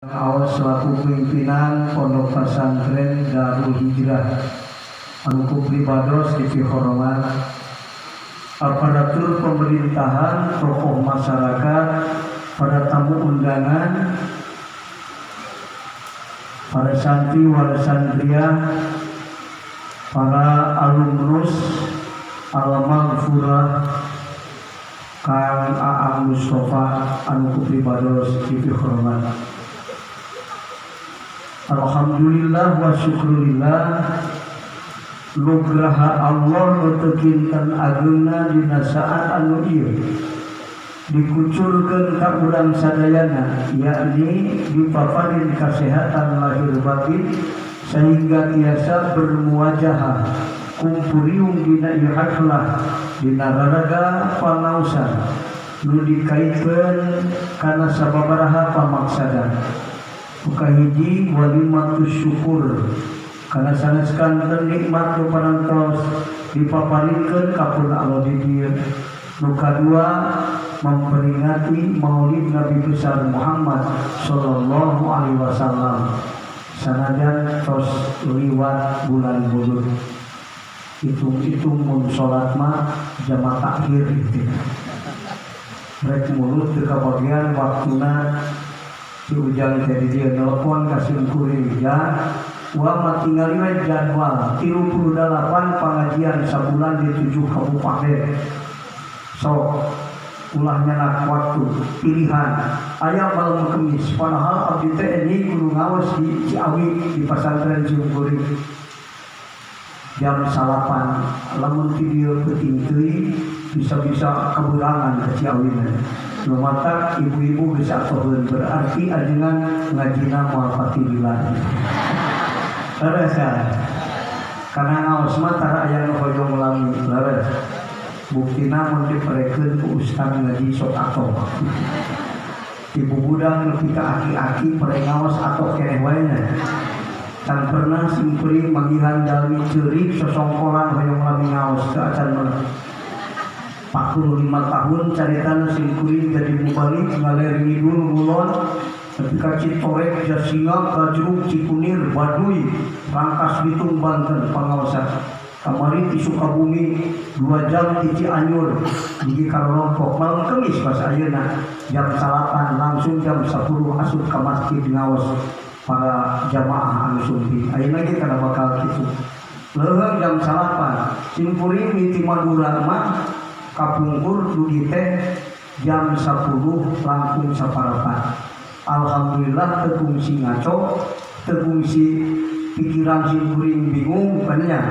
Awas selaku pimpinan Pondok Pesantren Darul Hijrah anu pribados di hormat, aparatur pemerintahan, tokoh masyarakat, para tamu undangan, para santri wal santriah, para alumnus Al-Maghfurah, Kang Aang Mustafa anu pribados di hormat. Alhamdulillah wa syukurillah nugraha Allah nutekinkan agungna dina saat anu ieu dikucurkeun ka urang sadayana, yakni dipaparin kasehatan lahir batin sehingga tiasa bermuwajahah kumpuriung dina ieu haflah dina raraga pangaosan nu dikaitkeun kana sababaraha pamaksada. Buka hiji walimatus syukur karena saneskan nikmat nu parantos dipaparinkeun ka pun Allah di dieu. Nu kadua memperingati Maulid Nabi besar Muhammad sallallahu alaihi wasallam. Sanajan tos liwat bulan Bulur. Hitung-hitung mun salat mah jama takhir gitu. Rek mulut teu kabagian waktuna si ujang jadi dia telepon kasih kuring ya wa tinggal jadwal 38 pengajian sebulan di 7 kabupaten sok ulah nyenak waktu pilihan aya malam kemis padahal abdi teh ini kudu ngawas di Ciawi di pesantren Ciumpuri jam 8 lamun video penting teuing bisa-bisa keburangan ke Ciawi mata ibu-ibu bisa turun berarti ajengan ngajina moal patililan. Leres ya. Karena ngaos mah tara aya nu hoyong lami leres. Buktina mun diparekeun ku ustaz ngaji sok atoh. Ibu budang nepi ka aki-aki pare ngaos atoh keneh wae nya. Can pernah simpeuring manggihan jalmi ceurik sosongkolan hoyong lami ngaos teu acan mah. 45 tahun caritan singkuring jadi mubalik ngaleri ngidul ngulon ketika Citorek Jasinga Kajruk Cikunir Baduy Rangkas Bitung Banten pengawasan kamari di Sukabumi 2 jam di Cianjur di Karolongkok malam kemis pas ayeuna jam 8 langsung jam 10 asup ke masjid ngawas para jamaah anu sumpi ayeuna ge kana bakal kitu leuheung jam 8 singkuring miti Madura mah kapungkur dugi teh jam 10 langkung saparapan. Alhamdulillah teu kungsi ngaco, teu kungsi pikiran singkuring bingung banyak.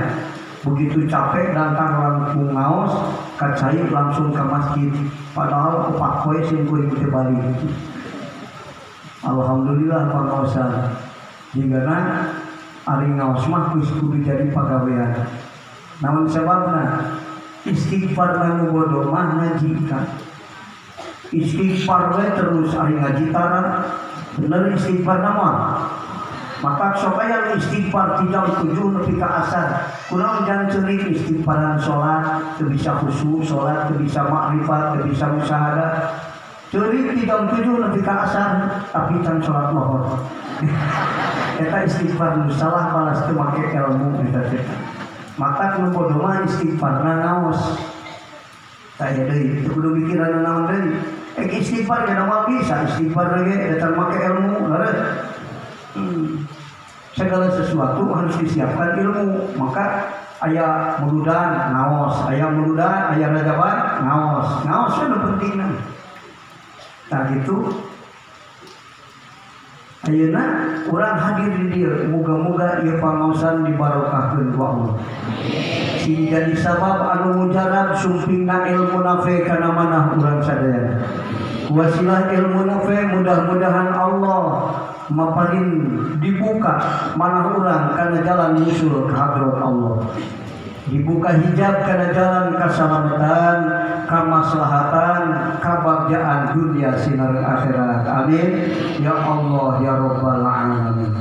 Begitu capek datang langkung ngaos, kacai langsung ke masjid. Padahal opak koe singkuring teu balik. Alhamdulillah pangaosan. Jigana ari ngaos mah geus kudu jadi pagawean. Namun sebabna istighfar nu bodoh mah ngajikan istighfar we terus ari ngaji tara bener istighfar nama maka sok aya istighfar ti jam 7 nepi ka asar kunaon jangan ceurik istighfaran salat teu bisa khusyuk salat teu bisa makrifat teu bisa musyahadah ceurik ti jam 7 nepi ka asar tapi can salat lohor eta istighfar nu salah balas teu make ilmu eta teh maka nu bodoh mah istighfar ngaos taya deui teu kudu mikiran naon deui istighfar kana mah bisa istighfar ge datang make ilmu leres segala sesuatu harus disiapkan ilmu maka aya muludan ngaos aya muludan aya rajaban ngaos nu pentingna tah gitu ayeuna urang hadir di dieu muga-muga ieu pangaosan dibarokahkeun ku Allah. Sing jadi sabab anu mujarab sumpingna ilmu nafe kana manah urang sadaya. Wasilah ilmu nafe mudah-mudahan Allah maparin dibuka manah urang kana jalan musul ka hadrat Allah. Dibuka hijab kana jalan kasalamatan, kamaslahatan, kabagjaan dunia sinar akhirat. Amin. Ya Allah ya Rabbal alamin.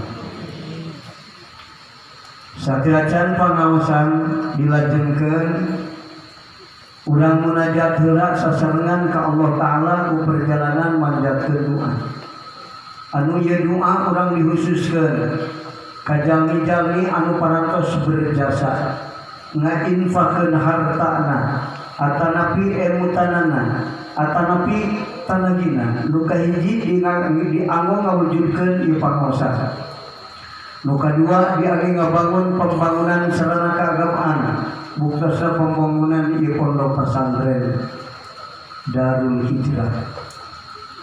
Satiracan pangaosan dilajengkeun urang munajat heula sasarengan ka Allah taala ku perjalanan manjatkeun doa. anu ieu doa urang dihususkeun ka jalmi-jalmi anu parantos berjasa ngainfakeun hartana atanapi emutanana atanapi tanagina nu kahiji dianggo ngawujudkeun ieu pangaosan nu kadua dianggo ngabangun pembangunan sarana keagamaan buktosna pembangunan ieu pondok pesantren Darul Hijrah.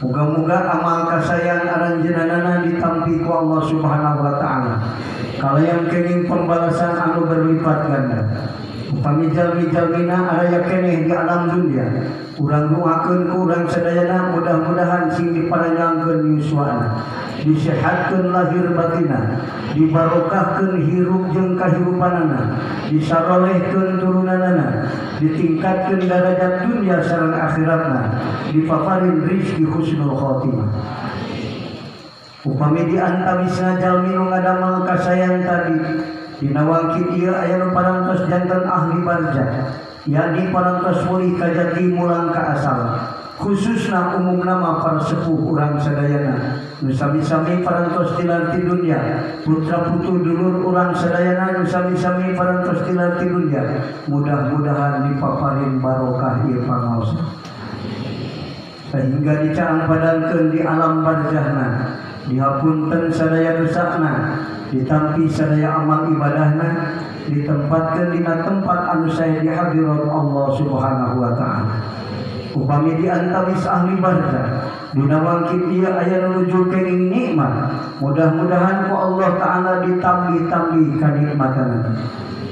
Moga-moga amal kasayang aranjeunana ditampi ku Allah Subhanahu wa taala. Kalayan kenging pembalasan anu berlipat ganda. Upami jalmi-jalmina aya keneh di alam dunia. Urang doakeun ku urang sadayana mudah-mudahan sing diparanjangkeun yuswana. Disehatkeun lahir batina, dibarokahkeun hirup jeung kahirupanana, disarolehkeun turunanana, ditingkatkeun derajat dunia sareng akhiratna, dipaparin rizki husnul khotimah. Upami di antawisna jalmi nu ngadamel kasayang tadi dina wangkit ieu aya nu parantos janten ahli barzah, yakni parantos mulih ka jati mulang ka asal. Khususna umumna mah para sepuh urang sadayana nu sami-sami parantos tilar ti dunya, putra putu dulur urang sadayana nu sami-sami parantos tilar ti dunya, mudah-mudahan dipaparin barokah ieu pangaos sehingga dicaang padankeun di alam barzahna, dihapunten sadaya dosana, ditampi sadaya amal ibadahna, ditempatkeun dina tempat anu sae di hadirat Allah Subhanahu wa taala. Upami di antawis ahli barzah dina wangkit ieu aya nu nuju kenging nikmat, mudah-mudahan ku Allah taala ditambi-tambi kanikmatan.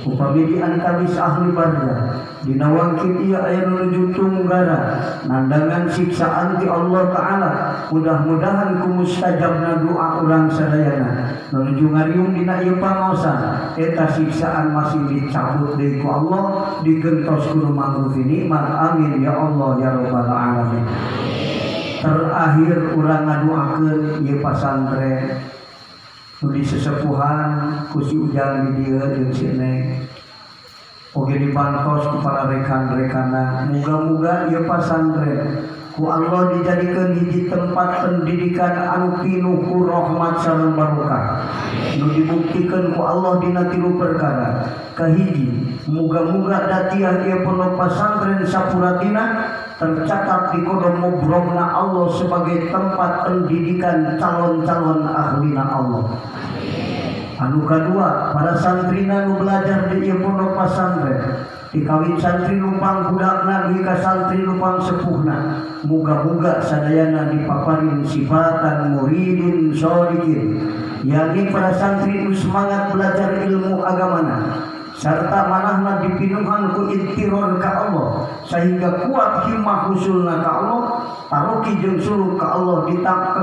Upami di antawis ahli barzah dina wangkit ieu aya nu nuju tunggara nandangan siksaan ti Allah taala, mudah-mudahan ku mustajabna doa urang sadayana nu nuju ngariung dina ieu pangaosan eta siksaan masih dicabut deui ku Allah, digentos ku mangrufi nikmat. Amin ya Allah ya rabbal alamin. Terakhir urang ngadoakeun ieu pasantren nu di sesepuhan ku si ujang di dieu jeung si Neng oge dibantos ku para rekan-rekanna. Muga-muga ieu pasantren ku Allah dijadikeun hiji tempat pendidikan anu pinuh ku rahmat sareng barokah, nu dibuktikeun ku Allah dina tilu perkara. Kahiji, muga-muga datiah ieu pondok pesantren sapuratina tercatat di kodam mubromna Allah sebagai tempat pendidikan calon-calon ahlina Allah. Anu kadua, para santrina nu belajar di ieu pondok pesantren dikawin santri numpang budakna dugi ka santri numpang sepuhna, muga-muga sadayana dipaparin sifatan muridin sholihin, yakni para santri nu semangat belajar ilmu agamana sarta manahna dipinuhan ku intiror ka Allah sehingga kuat himmah husulna ka Allah, taroki jeung suluk ka Allah,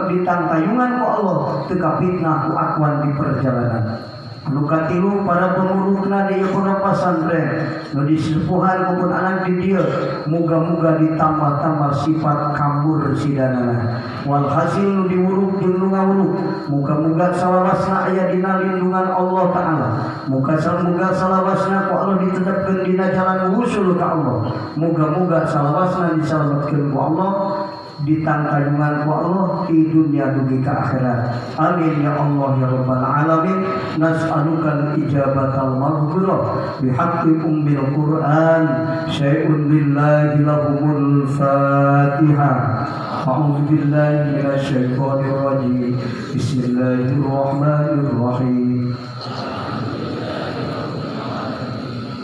ditantayungan ku Allah teu kapitnah ku akwan di perjalanan. Anu katilu, para pengurusna di pondok pesantren nu disepuhan maupun anak di dieu muga-muga ditambah-tambah sifat kambur sidanana. Walhasil nu diwuruk jeung nu ngawuruk muga-muga salawasna aya dina lindungan Allah taala. Muga salawasna ku Allah ditetepkeun dina jalan wusul ka Allah. Muga-muga salawasna disalametkeun ku Allah, ditantayungan ku Allah di dunia dugi ke akhirat. Amin ya Allah ya rabbal alamin. Nas'alukal ijabatal maghfirah bihaqqi ummil Qur'an. Syai'un billahi lahumul Fatihah. A'udzu billahi minasy syaithanir rajim. Bismillahirrahmanirrahim.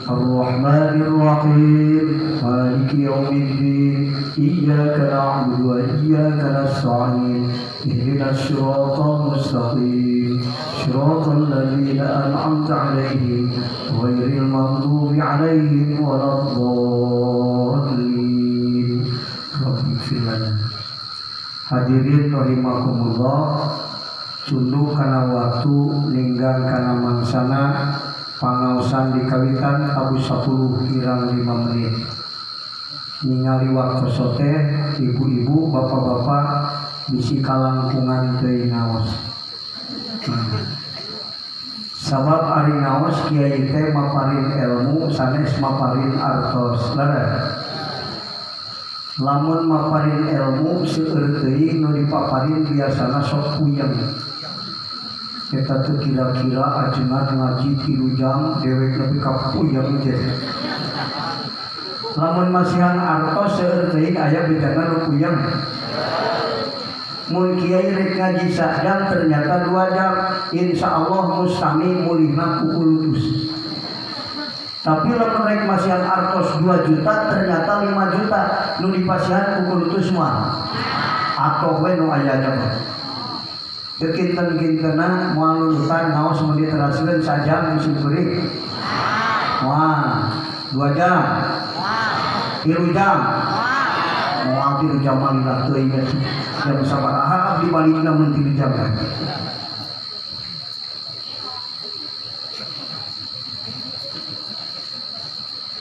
الرحمن الرحيم مالك يوم الدين إياك نعبد وإياك نستعين اهدنا الصراط المستقيم صراط الذين أنعمت عليهم غير المغضوب عليهم ولا الضالين. رب اغفر لنا. Hadirin rahimakumullah, tunduk kana waktu linggang kana mangsana pangaosan dikawitan abu 10 kirang 5 menit. Ningali waktu sote ibu-ibu bapak-bapak bisi kalangkungan teuing ngaos. Sabab ari ngaos kiai teh maparin ilmu sanes maparin artos. Leres. lamun maparin ilmu seueur teuing nu dipaparin biasana sok puyeng. Eta teh kira-kira ajengan ngaji 3 jam dewek nepi ka puyeng teh. Lamun masihan artos seueur teuing aya bedana nu puyeng. Mun kiai rek ngaji sajam ternyata 2 jam, insyaallah mustami mulihna pukul lutus. Tapi lamun rek masihan artos 2 juta ternyata 5 juta nu dipasihan pukul lutus mah. Atoh we nu aya mah. Teu kinten-kintena moal lulusan ngaos mun diteraskeun sajam musim kuring. Wah, 2 jam. 3 jam. Moal 3 jam mah teuing jam sabaraha abdi balikna mun 3 jam.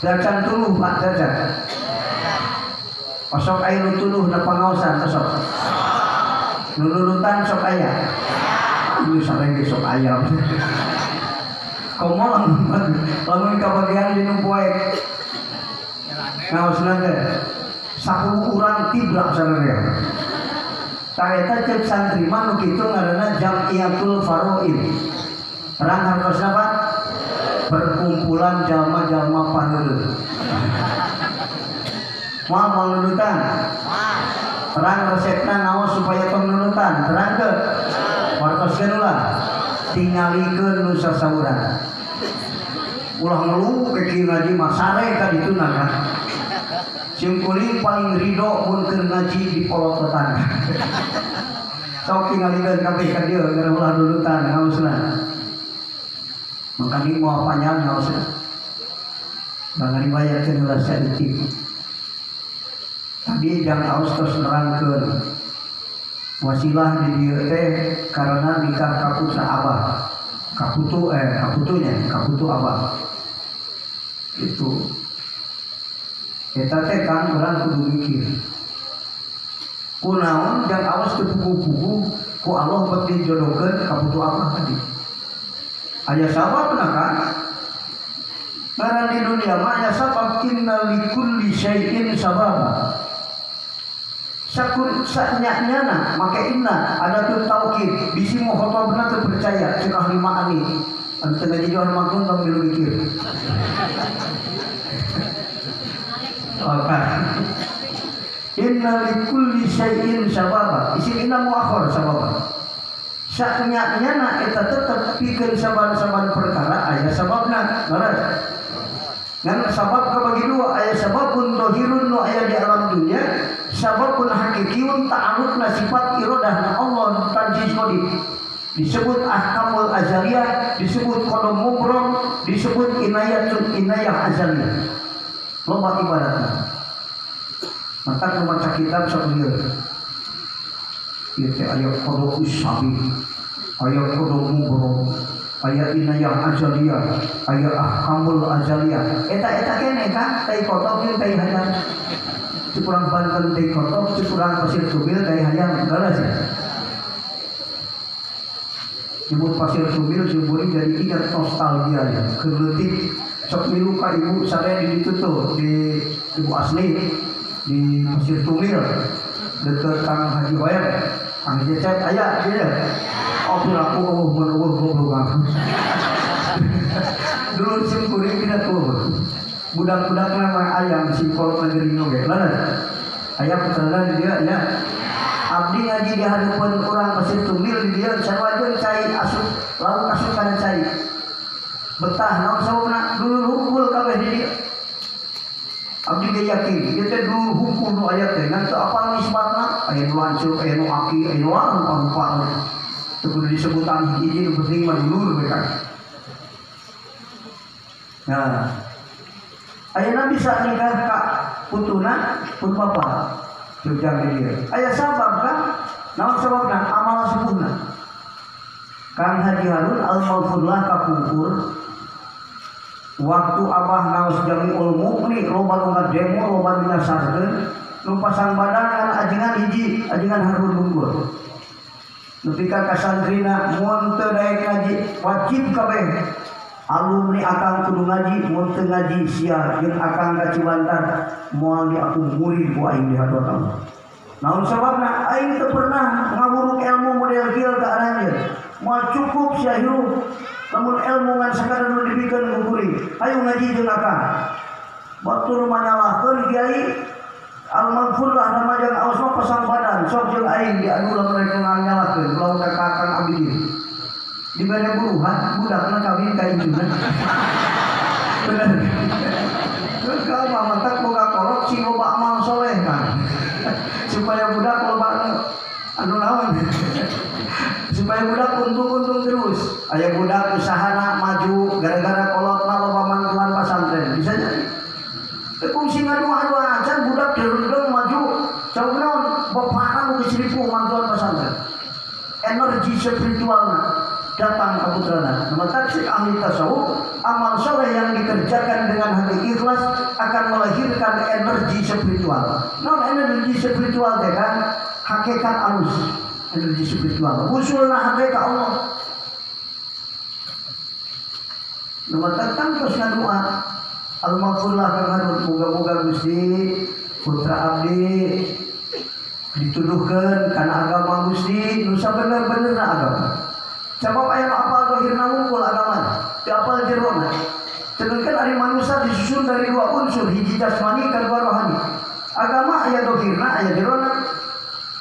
Jajan tuluh Pak jajan. Pasok aya nu tuluh na pangaosan pasok. Nu lulutan sok aya. Ieu sareng sok aya. Komo lamun kabagian di nu poe. Ngaosna teh 10 urang tibrak sararea. Taeta cek santri mah nu kitu ngaranna Jam'iyatul Faraid. Perang hartosna Pak? Perkumpulan jalma-jalma paneureuh. Moal lulutan. Terang resepna naos supaya tong lulutan. Terang ke. Wartoskeun ulah. Tingalikeun nu sasaurang. Ulah ngeluh ke kieu ngaji mah sare ka dituna kan. Sim kuring paling ridho mun keur ngaji di polototan. Sok tingalikeun kabeh ka dieu gara ulah lulutan ngaosna. Maka ini mau panjang nggak usah. Bang riwayatkan ulah sedikit. Tadi jangan harus terus nerangkan. Wasilah di dia teh karena nikah kaputra abah. Kaputu abah. Itu. Kita teh kan orang kudu mikir. Kunaon jangan awas ke buku-buku. Ku Allah buat dijodohkan kaputu abah tadi. Aya sabab kan? Karena di dunia mah aya sabab inna likulli syai'in sababa. Saknyana make inna ada tu taukid bisi mau khotobna teu percaya cek ahli ma'ani. Anu teu ngaji johan magun tong milu mikir. Oke. Inna likulli syai'in sababa. Isi inna muakhir sababa. Saknya-nyana eta tetep pikeun saban-saban perkara aya sababna leres. Ngan sabab kabagi dua aya sababun zahirun nu aya di alam dunia, sababun hakikiun ta'alluqna sifat iradahna Allah tanjis qadim. Disebut ahkamul azaliyah, disebut qadam mubram, disebut inayah azaliyah. Loba ibaratna. Maka membaca kitab sok lieur. Ieu teh aya qadam usabi. Ayat kodok mubrom, ayat inayah azaliyah, ayat ahkamul azaliyah. Eta kene kan, tai kotok jeung tai hayam. Cikurang Banten tai kotok, cikurang Pasir Subil tai hayam, galas ya. Nyebut Pasir Subil sumuri jadi ingat nostalgia ya. Keleutik sok milu ka ibu sare di ditu tuh di ibu asli di Pasir Subil deket Kang Haji Hoyer. Kang Cecep aya dia. Oh aku goblok. Dulu sim kuring tidak tuh. Budak-budak nama ayam simpol negeri noge. Lalu ayam putrana dia ya. Abdi ngaji di hadapan orang Pasir Tumbil di dia sawajeun cai asup lalu asup kana cai. Betah naon sababna dulu hukul kabeh di dia. Abdi ge yakin ieu teh dulu hukul nu aya teh ngan teu apal nisbatna aya nu hancur aya nu aki aya nu rupa-rupa. Kudu disebutan hiji nu penting mah dulur mereka. Nah, ayeuna bisa nikah ka putuna, put bapa. Jujang dia. Aya sabab kan? Naon sababna? Amal subuhna. Kang Haji Harun al-Maghfurlah kapungkur. Waktu abah ngaos Jamiul Muqni loba nu ngademo, loba nu nyasarkeun, nu pasang badan kan ajengan hiji, ajengan Harun Lunggur. Ketika kasantrina mun teu daek ngaji wajib kabeh alumni akang kudu ngaji mun teu ngaji sia jeung akang ka Cibantar moal di aku murid ku aing di hadap Allah. Naon sababna aing teu pernah ngawuruk ilmu model kieu ka arahnya. Moal cukup sia hirup lamun ilmu ngan sakadar nu dibikeun ku kuring. Ayo ngaji jeung akang. Batur manyalahkeun kiai al-maghfurlah namajang aos mah pasang badan sok jeung aing diadu lamun rek nganyalahkeun lamun ka kakang abdi di bade buruhan budakna kawin ka induna. Bener. Terus ka mamantak boga kolot si loba amal soleh kan. Supaya budak loba anu naon. Supaya budak untung-untung terus. Aya budak usahana maju gara-gara kolotna loba mantuan pasantren. Bisa jadi. Fungsi ngadu-ngadu aja budak dereng maju. Coba naon bapakna geus seribu mantuan pasantren. Energi spiritualna datang ke putrana. Nama taksir ahli tasawuf, amal soleh yang dikerjakan dengan hati ikhlas akan melahirkan energi spiritual. Non energi spiritual teh kan hakikat alus, energi spiritual. Usulna hakikat Allah. Nama tentang terus ngadua. Al-maghfurlah kang moga-moga Gusti putra abdi dituduhkeun kana agama Gusti nu sabener-benerna agama. Sebab aya apal dohirna wungkul agama, teu apal jerona. Sedangkan ari manusia disusun dari dua unsur, hiji jasmani kedua rohani. Agama aya dohirna, aya jerona.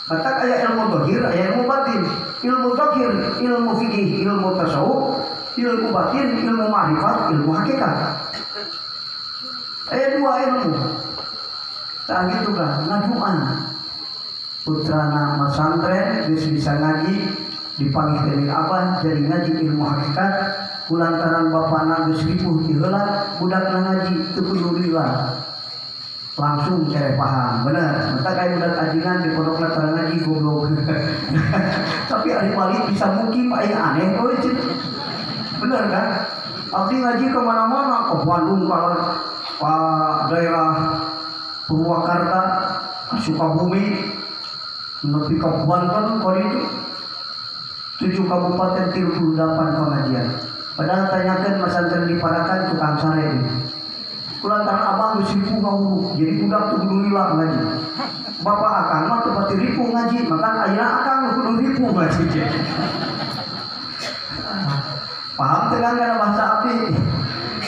Batak aya ilmu dohir, aya ilmu batin. Ilmu dohir, ilmu fikih, ilmu tasawuf, ilmu batin, ilmu ma'rifat, ilmu hakikat. Aya dua ilmu. Tak gitu kan, ngajuan. Putrana masantren geus bisa ngaji dipanggil dening abah jadi ngaji ilmu hakikat kulantaran bapana geus ripuh ti heula budakna ngaji teu kudu lila langsung cere paham bener mata kayak budak ajingan di pondok tara ngaji goblok. Tapi ari balik bisa mungkin aya aneh euy bener kan abdi ngaji ke mana-mana ke Bandung ka daerah Purwakarta Sukabumi nepi ka Banten kali itu 7 kabupaten 38 pengajian. Padahal tanyakan masantren di Parakan tukang sare. Kulantaran abang geus ripuh ngawuruk, jadi budak tuh kudu lila ngaji. Bapak akang mah teu pati ripuh ngaji, maka ayeuna akang kudu ripuh ngaji. Paham teu kan kana bahasa abdi?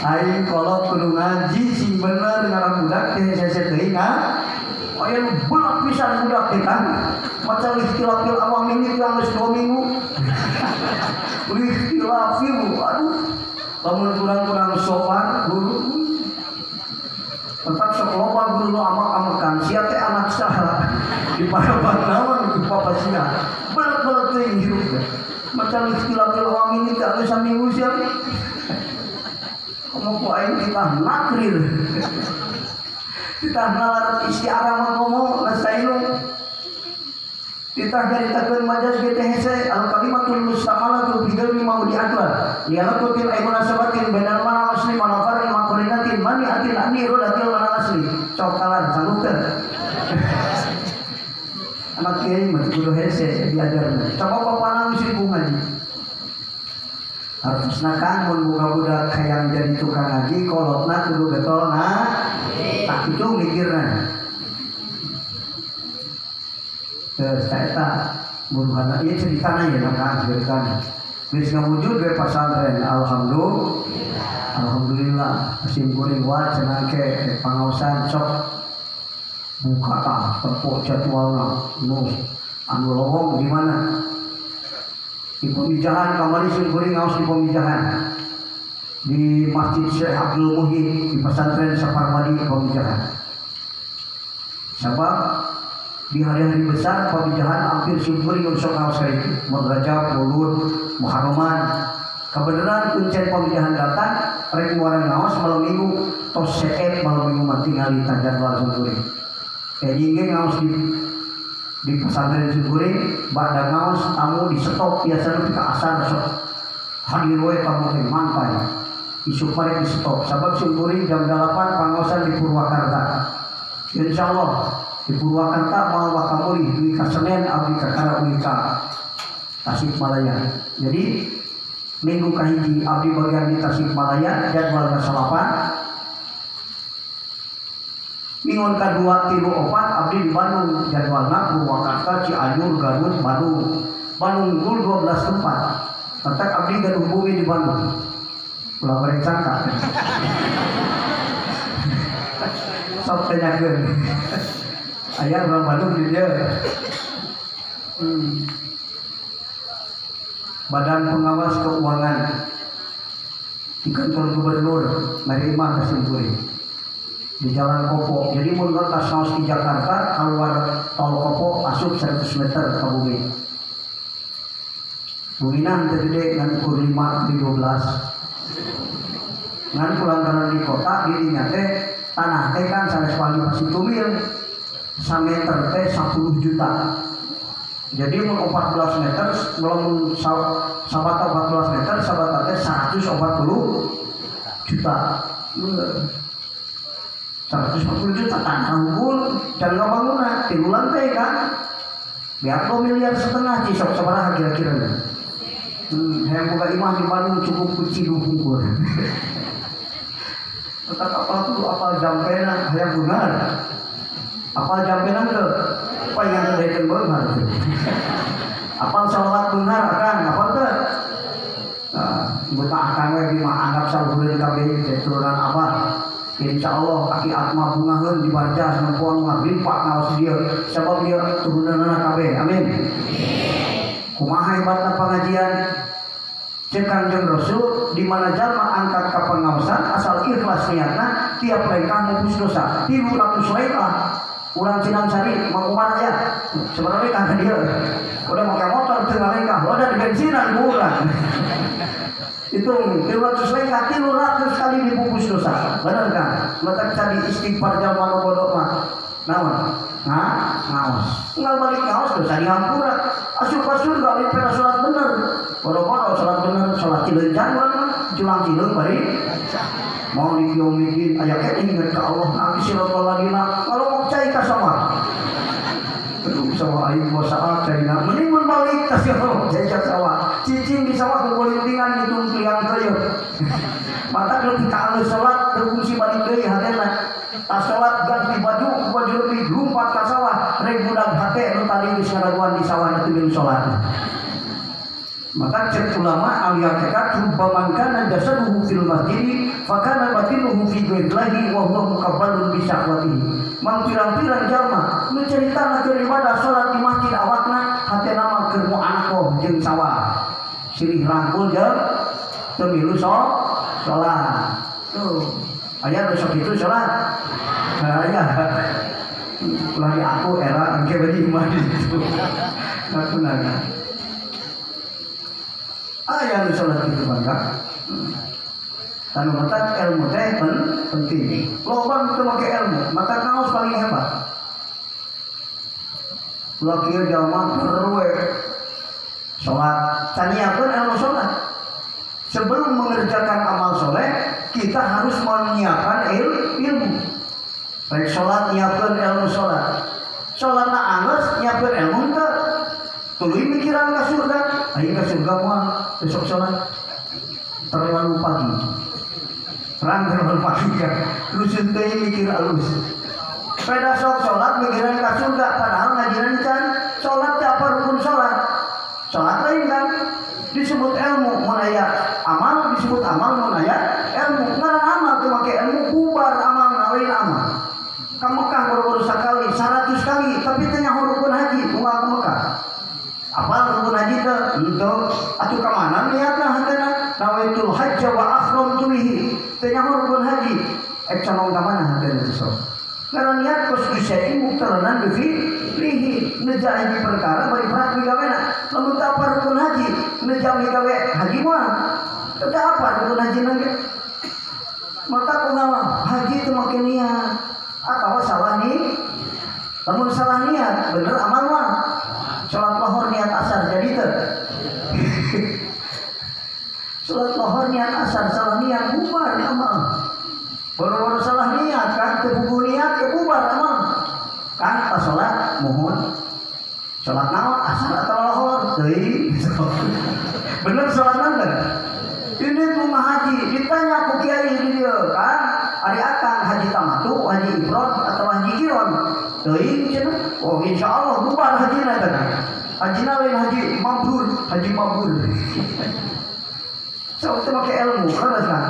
Aing kolot kudu ngaji sing bener ngaran budak teh sese teuing aya belat pisan budak teh kan. Macam ikhtilafil awam ini yang harus 2 minggu. Ikhtilafil, aduh. Lamun kurang-kurang sopan guru. Tetap sekolah guru amak-amakan. Sia teh anak saha. Di paraban naon itu papa sia. Belat-belat teh hirup. Macam ikhtilafil awam ini tak ada saminggu sia. Kamu ku aing kita nakrir. Kita nalar istiarah mah ngomong lasainu. Kita ceritakan majas GTHC al-kalimatul mustaqalatul bidami maudi'atlah lialakutil aimunasabatin benar mana asli manafarin makurinatin mani'atin anirudatil mana asli cokalan sanggukan anak kiai mati kudu hese diajarnya coba bapak mesti ngaji harus nakang mun budak hayang jadi tukang ngaji kolotna kudu getolna tak itu mikirna. Saya buruhana ieu ceritana ya maka ceritana. Geus ngawujud we pasantren alhamdulillah mesin kuring wa cenah ke pangaosan sok buka tepuk jadwalna nu anu lowong di mana di pemijahan kamari sim kuring ngaos di pemijahan di Masjid Syekh Abdul Muhyi di pesantren Saparwadi pemijahan. Sebab di hari-hari besar pemijahan hampir simpuring unsur kawasan itu Rajab, Maulud, Muharraman. Kebenaran kuncen pemijahan datang rek muaran ngaos malam minggu tos seep malam minggu mati ngali tajadwal simpuring. Jadi ngaos di pesantren simpuring bada ngaos tamu di stop biasanya ke asar sok hadir we kamu teh manpai. Isu parek di stop sabab simpuring jam 8 pangaosan di Purwakarta. Insyaallah di Purwakarta mau wakamuli di Senen abdi kakara unika Tasikmalaya. Jadi minggu kahiji abdi bagian di Tasikmalaya jadwalna salapan. Minggu kedua 3 4 abdi di Bandung jadwalna Purwakarta, Cianjur, Garut, Bandung. Bandung unggul 12 tempat. Tetap abdi gaduh bumi di Bandung. Ulah bareng sangka. Sok tanyakeun. Aya urang Bandung di dieu. Badan Pengawas Keuangan di kantor gubernur nerima kasimpuri di Jalan Kopo. Jadi mun tas naos di Jakarta keluar tol Kopo asup 100 meter ke bumi. Bumina teu gede ngan ukur 5 di 12. Ngan kulantaran di kota dirinya teh tanah teh kan sanes wali Pasitumil. Sameter teh 10 juta. Jadi mun 14 meter belum sabata 14 meter sabata teh 140 juta. 140 juta tanah unggul dan bangunan tilu lantai kan. Biar 2,5 miliar cisok sabaraha kira-kira. Hayang boga imah di Bandung cukup kuci duhungkur. Tetap apal jampena hayang beungar. Apal jampena teu payang dekeun beungar. Apal salawat beungar akan apal teu? Buta akan we di mah anggap salureun kabeh turunan Abah. Insyaallah kaki atma bungaheun dibaca nempuan mah limpak naos dia sabab dia turunanna kabeh. Amin. Kumaha hebatna pengajian cek Kanjeng Rasul di mana jalma angkat ka pangaosan asal ikhlas niatna tiap lengkah mupus dosa 300 lengkah. Urang Cinangsari mangumana ya sebenarnya kagak dia udah pakai motor tengah lengkah udah di bensinan murah. Itu 300 lengkah 300 kali dibungkus dosa. Benar kan? Mata tadi istighfar jalma bodoh mah. Naon? Ngaos. Tinggal balik ngaos dosa dihampura. Asup-asup balik pera salat bener. Boro-boro salat bener, salat cileunjang urang mah, julang cileung bari. Mau dikiomikin aya ke ingat ka Allah nabi siratal ladina kalau mau cai ka sama. Aduh sawa aing bos saat caina. Mending mun balik ka siratal cai ka sawa. Cicing di sawa kukulintingan hitung kliang teuy. Mata kalau kita alus salat terfungsi balik deui hatena. Tas salat ganti baju lebih lumpat ka sawah rek budak hate nu tadi geus ngaraguan di sawah teu geus salat. Maka cek ulama al-yaqiqat rubbaman kana jasaduhu fil masjid fa kana batinuhu fi ghaibihi wa huwa mukabbalun bi syahwatihi. Mang pirang-pirang jalma nu caritana keur ibadah salat di masjid awakna hatena mah keur mu'anakoh jeung sawah. Silih rangkul jeung teu milu salat. Tuh. Aya besok itu salat. Aya. Ulah di aku era engke bari imah itu. Aku naga. Aya nu salat itu bangga. Tanu mata ilmu teh penting. Loba teu make ilmu, maka naos paling hebat. Ulah kieu jalma perwe salat, taniakeun ilmu salat. Sebelum mengerjakan amal soleh, kita harus menyiapkan ilmu. Baik salat nyiapkeun ilmu salat. Salatna angeus nyiapkeun ilmu teu. Tuluy mikiran ka surga, aing ka surga moal besok salat. Terlalu pagi. Terlalu pagi kan. Lusun teh mikir alus. Pada sok salat mikiran ka surga padahal ngajian can salat teh apa rukun salat. Salat lain kan disebut ilmu mun aya amal disebut amal mun aya ilmu. Ngaran amal teu make ilmu bubar amal lain amal. Ka Mekah baru sakali 100 kali tapi teh nyaho rukun haji moal ka Mekah. Apa rukun haji teh? Henteu atuh ka mana niatna hatena? Nawaitul hajja wa akhramtu bihi. Teh nyaho rukun haji. Condong ka mana hatena teh? Karena niat kos isai muktaranan bihi neja di perkara bari praktik gawena. Lamun teu apa rukun haji, neja gawe haji mah. Teu apa rukun haji nanti? Mata kunaon haji teu make niat. Atawa salah nih? Lamun salah niat, bener amal mah. Salat lohor niat asar jadi teu. Salat lohor niat asar salah niat bubar amal. Baru salah niat kan kebubu niat kebubar amal. Kan pas salat mohon. Salat naon asar atau lohor? Teuing. Bener salat nang ifrad atau haji kiron teuing cenah oh insyaallah bubar hajina teh hajina lain haji mabrur so teu make ilmu karena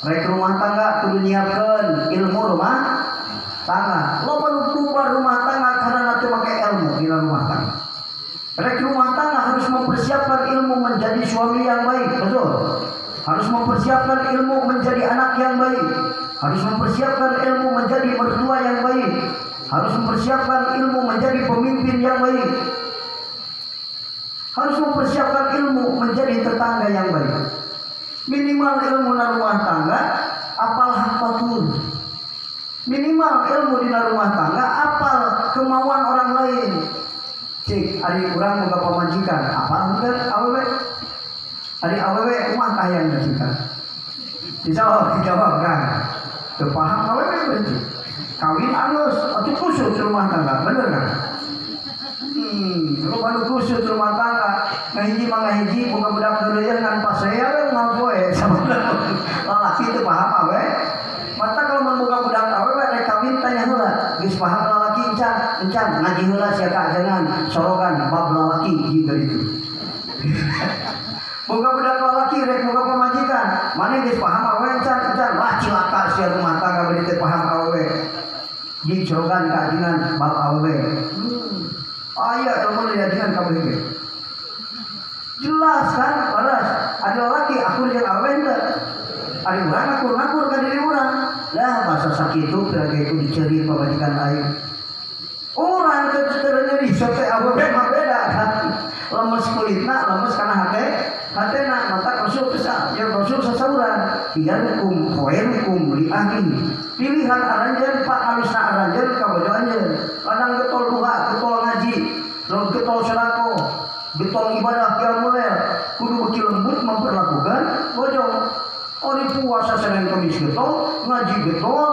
rek rumah tangga kudu nyiapkeun ilmu rumah tangga loba nu bubar rumah tangga karena teu make ilmu di rumah tangga rek rumah tangga harus mempersiapkan ilmu menjadi suami yang baik betul harus mempersiapkan ilmu menjadi anak yang baik, harus mempersiapkan ilmu menjadi mertua yang baik, harus mempersiapkan ilmu menjadi pemimpin yang baik, harus mempersiapkan ilmu menjadi tetangga yang baik. Minimal ilmu di rumah tangga apal hak batur. Minimal ilmu di rumah tangga apal kemauan orang lain. Cik, ari urang boga pamajikan, apal henteu awewe? Ari awewe kumaha kahayang majikan? Dijawab kan. Teu paham awewe berarti. Kawin alus atuh kusut rumah tangga, bener kan? Lu baru kusut rumah tangga, ngahiji mah ngahiji boga budak deuleuh ngan pasea we ngapoe sama lalaki teu paham awewe. Mata kalau membuka budak awewe rek kawin tanya heula, geus paham lalaki encan ngaji heula sia jangan sorogan bab lalaki gitu itu. Boga budak lalaki rek boga pamajikan, mane geus paham awewe encan lah cilaka sia rumah tangga bari teu paham awewe. Ji sorogan kajinan bab awewe. Aya ilmu diajian kabeh ge. Jelas kan, paras. Ada laki aku jeung awewe teh. Ari urang ngakur ka diri urang. Lah bahasa sakitu berage itu diceri pamajikan aing. Urang teh teu riset teh awewe mah beda kan. Lemes kulitna, lemes kana hatena mata Rasul bisa yang Rasul sasaurang biarukum khairukum li ahli pilihan aranjeun pak halusna aranjeun ka bojo anjeun kadang getol duha getol ngaji getol sedekah getol ibadah qiyamul lail kudu beki lembut memperlakukan bojo ori puasa Senin Kamis getol ngaji getol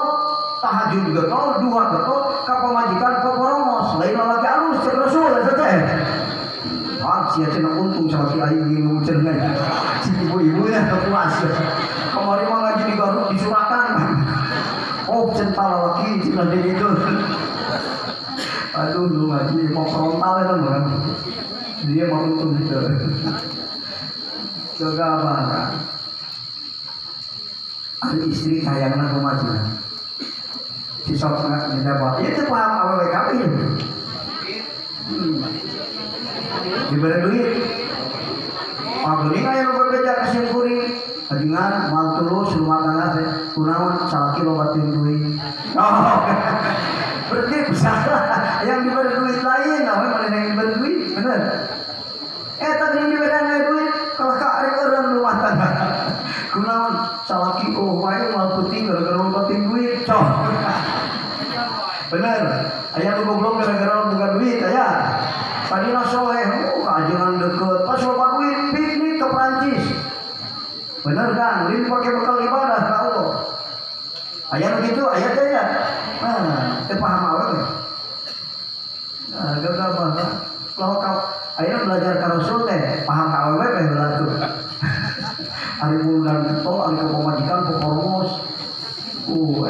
tahajud getol duha getol ka pamajikan poporongos lain lagi alus cek Rasul teh sia cenah untung sama si aing minum cenah si ibu-ibunya puas kemarin mah ngaji di Garut di Surakan oh cental lagi cenah jadi itu aduh lu ngaji mau frontal kan bang dia mau untung gitu coba apa ada istri sayangna rumahnya si sok nggak mendapat itu paham awewe kabeh diberi duit pageuning aya nu berbeda kasih kuring kajengan mal tulus rumah tangga teh kunaon salaki lobatin duit oh berarti bisa yang diberi duit lain nawe mana yang diberi duit bener tadi yang diberi duit kalau ka arek eureun rumah tangga kunaon salaki oh wae mal putih gara-gara lobatin duit cong bener aya nu goblok gara-gara boga duit aya Padina soleh, kajian deket, pas loba duit piknik ke Prancis. Bener kan? Lin pakai bekal ibadah ka Allah. Aya begitu, aya teh ya. Teu paham awewe. Gagah kalau kau ayeuna belajar ka Rasul teh, paham ka awewe teh heula tuh. Ari bulan tol ari pamajikan poporongos.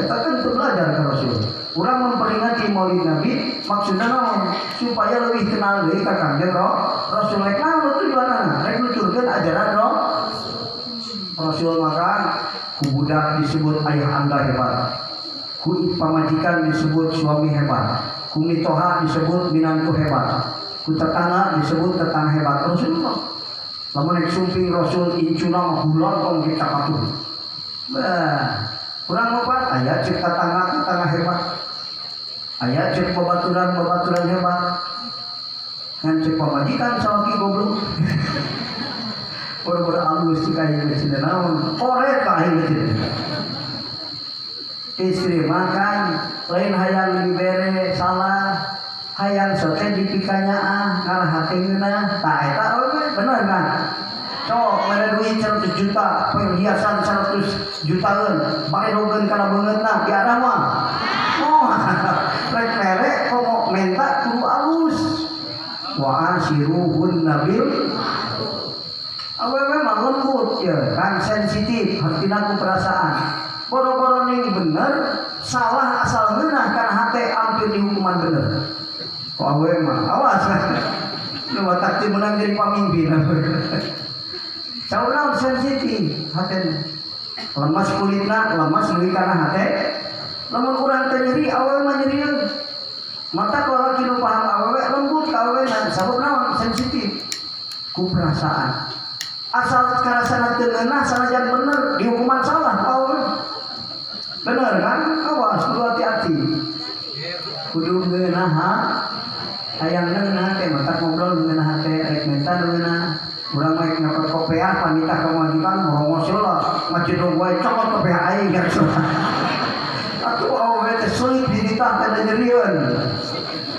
Eta kan teu belajar ka Rasul. Urang memperingati Maulid Nabi maksudna naon supaya lebih kenal deui ka Kangjeng Rasul rek naon tujuanna rek nuturkeun ajaran Rasul maka ku budak disebut ayah angga hebat ku pamajikan disebut suami hebat ku mitoha disebut minantu hebat ku tetangga disebut tetangga hebat Rasulullah lamun rek sumping Rasul incuna mah bulan kong kita patuh kurang opat aya cek tetangga hebat aya cek babaturan hebat ngan cek pamajikan salaki goblok boro-boro alus cik aya cenah naon korek ka aya cenah istri makan lain hayang dibere salah hayang sote dipikanya ngarah hateuna tah eta bener kan cok mere duit 100 juta perhiasan 100 jutaan baredogeun kana beungeutna tiara mah rek merek komo menta kudu alus wa asiruhun nabil awewe mah lembut ya kan sensitif hartina ku perasaan boro-boro ning bener salah asal ngeunah karena hate hampir dihukuman bener. Kok awe mah awas. Nu watak teh menang jadi pamimpin. Saurna sensitif hatena. Lemas kulitna, lemas leuwih kana hate. Lamun urang teh nyeri awewe mah nyerieun. Mata kalau laki nu paham awewe lembut ka awewena sabab naon sensitif ku perasaan. Asal karasana teu ngeunah sanajan bener dihukuman salah awewe. Bener kan? Awas kudu hati-hati. Kudu ngeunah ha. Hayang ngeunah teh mata ngobrol ngeunah teh rek menta ngeunah. Urang mah nyokot kopiah panitah kewajiban morongos heula ngajedog wae cokot kopiah aing geus. Atuh awewe teh sulit dinitah teh nyerieun.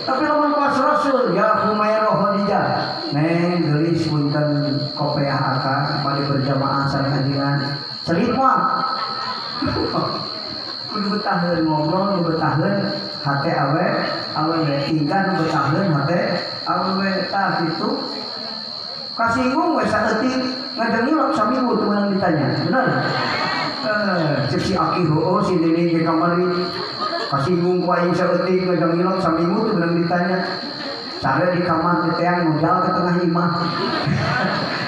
Tapi lamun pas Rasul ya Humairah Khadijah neng geulis punten kopiah akang bade berjamaah sareng ajengan. Cerit moal. Kudu betaheun ngobrol, kudu betaheun hate awewe tingkah nu betaheun hate awewe tah kitu. Kasinggung we saeutik ngajengilok saminggu teu meunang ditanya. Bener? Cek si Aki heueuh si Nini ge kamari. Kasinggung ku aing saeutik ngajengilok saminggu teu meunang ditanya. Sare di kamar diteang modal ke tengah imah.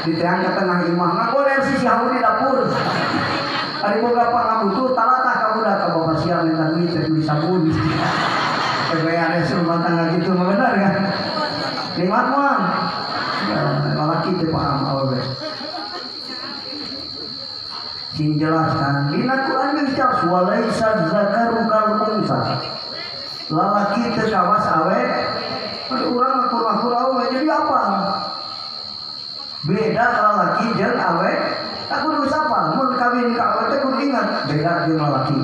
Diteang ke tengah imah. Ngagoler si haur di dapur. Ari boga pangabutuh talatah ka budak ka bapak sia minta duit cek beli sabun. Kayak ada rumah tangga gitu mah bener kan? Nikmat mah. Lalaki teh paham awewe. Sing jelaskan dina Quran geus jelas walaisa zakaru kal unsa. Lalaki teh kawas awe, urang ngakur-ngakur awe jadi apa? Beda lalaki jeung awe, tak kudu sapal. Mun kawin ka awe teh kudu ingat beda jeung lalaki.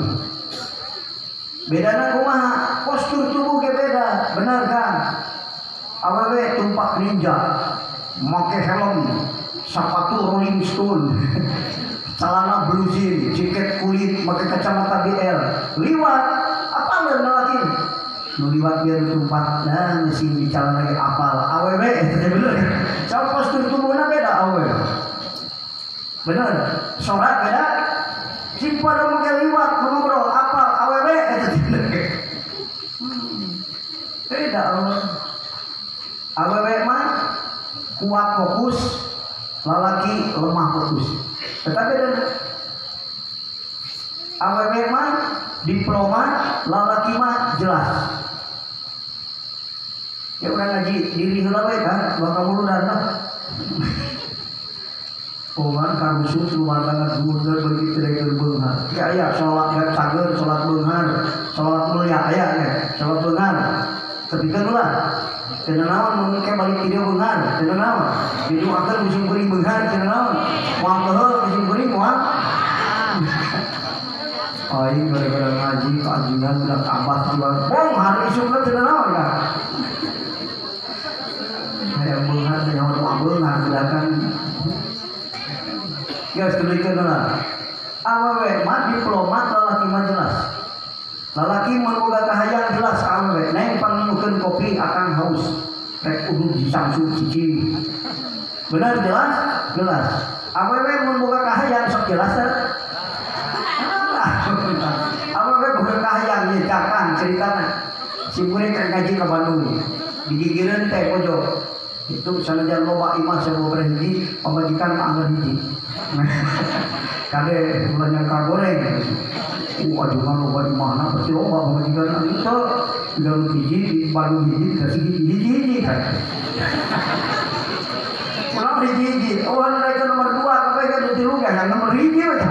Bedana kumaha? Postur tubuh ge beda, bener kan? Awewe tumpak ninja. Make helm, sepatu Rolling Stone, celana blue jean, jaket kulit, pakai kacamata BL, liwat, apa lagi? Nu liwat biar tumpat, nah mesin bicara lagi apal, awewe, bener, cara postur tubuhnya beda awewe, bener, sholat beda, simpar pakai liwat, ngobrol apal, awewe, beda awewe mah kuat fokus, lalaki lemah fokus. Tetapi dan awewe mah diplomat, lalaki mah jelas. Ya udah ngaji diri heula we kan, bakal muludan mah. Oman karusuk rumah tangga mundur begitu dari beunghar. Ya aya salat dan cager, salat beunghar, salat mulia aya ya, salat beunghar. Ketiga ulah. Cenah naon mun ke balik video beunghar, cenah naon? Video akan musim beuring beunghar, cenah naon? Moal teuheuh musim beuring moal. Aing gara-gara ngaji kajian udah abah jual beunghar isukna cenah naon ka? Hayang beunghar teh nyawa doa beunghar silakan. Geus tuluikeun lah. Awewe mah diplomat lalaki mah jelas. Lalaki mengboga kahayang jelas awewe neng panginukeun kopi akan haus rek uduk di samsu cici. Benar jelas? Jelas. Awewe mengboga kahayang sok jelas teh. Awewe boga kahayang ieu cakan ceritana. Si murid keur ngaji ka Bandung. Digigireun teh pojok. Itu sanajan loba imah sababaraha hiji, pamajikan mah anggar hiji. Kade bulan yang kagoreng. Ajukan loba di mana pasti loba pemajikan itu dalam hiji di Bandung hiji kasih hiji kan. Kenapa hiji? Oh mereka nomor 2 apa kan di luga yang nomor hiji aja.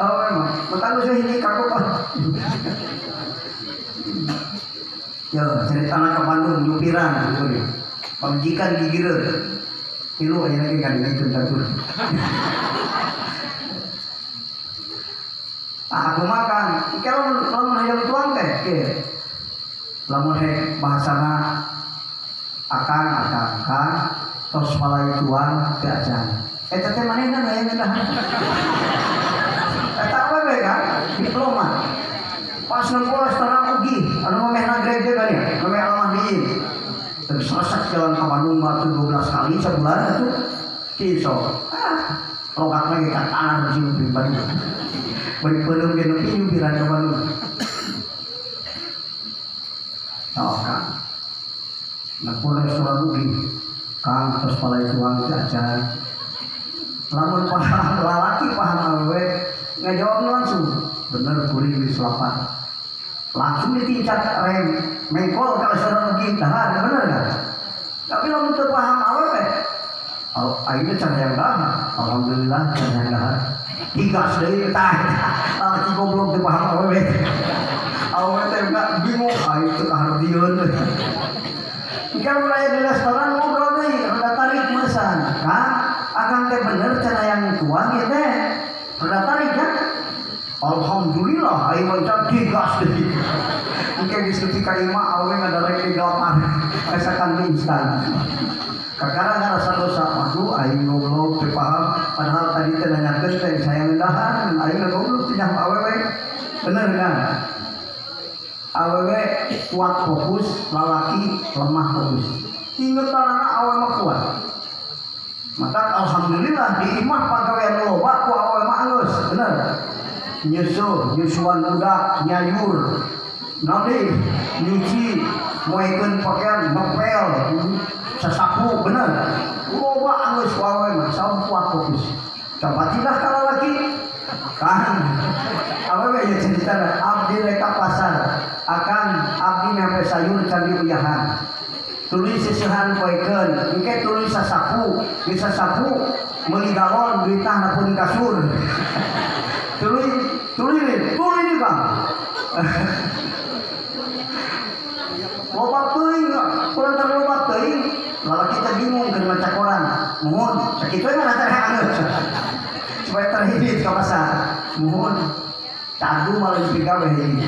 Oh memang. Mataku saya hiji kagok. Ya cerita anak ke Bandung nyupiran gitu ya. Pemajikan gigireun. Tilu aya lagi kan itu catur. Aku makan, kalau lamun hayang tuang teh, ke, lamun hek bahasana akang, tos palai tuang ke acan. Eta teh manehna hayang ngeunah. Eta apa bae kan? Diploma. Pas ngepolos tarang ugi, anu mamehna grade kan ya, mameh alamah diin. Terus sasak jalan ka Bandung 12 kali sebulan atuh. Kiso. Logat lagi kan tanah di sini pribadi. bari peuleuh ge nu nyubiran ka Bandung. Kan. Nah, boleh suara bugi, Kang terus palai tuang aja. Lamun paham lalaki paham awewe, ngajawab langsung, bener kuring di selapan. Langsung ditincat rem, mengkol kalau suara bugi dahar, bener nggak? Tapi lamun terpaham awewe, akhirnya cara yang dahar, alhamdulillah cara yang dahar. Tigas dari tahan, lalaki goblok terpaham awewe. Awewe teh enggak bingung, itu kehardian. Kalau raya di restoran ngobrol nih, udah tarik mesan, kan? Akan teh bener cara yang tua gitu teh, udah tarik kan? Alhamdulillah, ayo macam digas deh. Mungkin diskusi kaima, awewe nggak ada lagi gampang, kesakan instan. Kakara nggak rasa dosa, aduh, ayo ngobrol, paham. Padahal tadi teh nanyakan teh saya ngedahan, ayo ngobrol tidak awewe, bener kan? Awewe kuat fokus, lalaki lemah fokus. Ingat anak awewe mah kuat. Maka alhamdulillah di imah pagawean loba ku awewe mah alus, bener. Nyusuan budak, nyayur, nanti nyuci, moekeun pakaian, ngepel, sasapu, bener. Loba alus ku awewe mah, saum kuat fokus. Coba tidak kalau lagi kan awewe ya cerita abdi reka pasar akan abdi nyampe sayur candi uyahan tulis sisihan poekeun engke tulis sasapu bisa sapu meuli galon duit tah pun kasur tulis Bang loba teuing kurang terloba teuing lalaki teh bingung keur maca koran mohon sakitu mah nanti supaya terhibit ke pasar mohon cadu malah digawe ini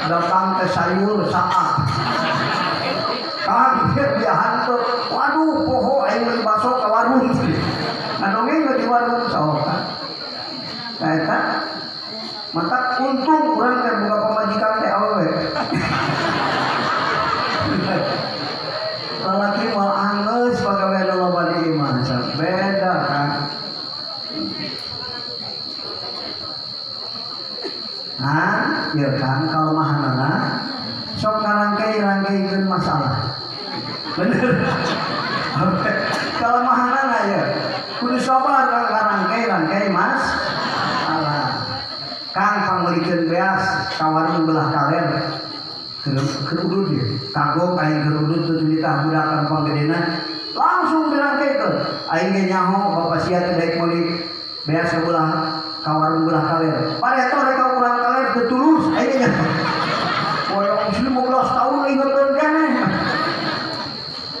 datang ke sayur saat kaget dia hantu waduh poho aing beli bakso ke warung ngadongeng di warung sok eta maka untung urang teh boga pamajikan teh awewe lalaki moal angeus pagawe loba di imah beda kan. Nah, ya kan kalau mahanana sok rangkai-rangkaikeun masalah. Bener. Kalau mahanana ya kudu sabar rangkai masalah. Kang pangmelikeun beas ka warung belah kaler. Kerudut dia, kagok aing kerudut tuh ditah budakan panggedena langsung dirangkaikeun. Aing ge nyaho bapak sia teh daek meuli beas sebelah kawarung belah kaler. Pareto rek urang kaler teu tulus aing ge nyaho. Boyong 15 tahun ingeun keneh.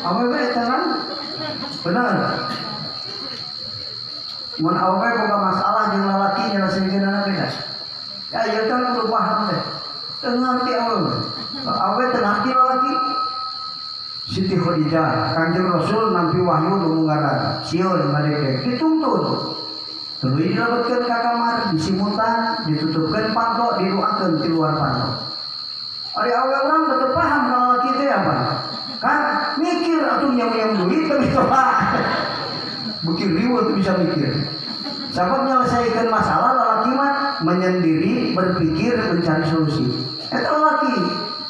Awewe eta kan? Bener. Mun awewe boga masalah jeung lalaki nyeleseukeunana beda. Ya ieu kan kudu paham teh. Teu ngarti awewe. Awewe teu ngarti lalaki. Siti Khadijah, Kanjeng Rasul nampi wahyu lumunggaran, sieun madeke dituntun. Tuluy dilebetkeun ka kamar, disimutan, ditutupkeun pangko, didoakeun di luar pangko. Ari awewe urang teu paham lalaki teh apa? Kan mikir atuh nyam-nyam duit teu bisa. Bukir riweuh teu bisa mikir. Sabab nyelesaikan masalah lalaki mah menyendiri, berpikir, mencari solusi. Eta lalaki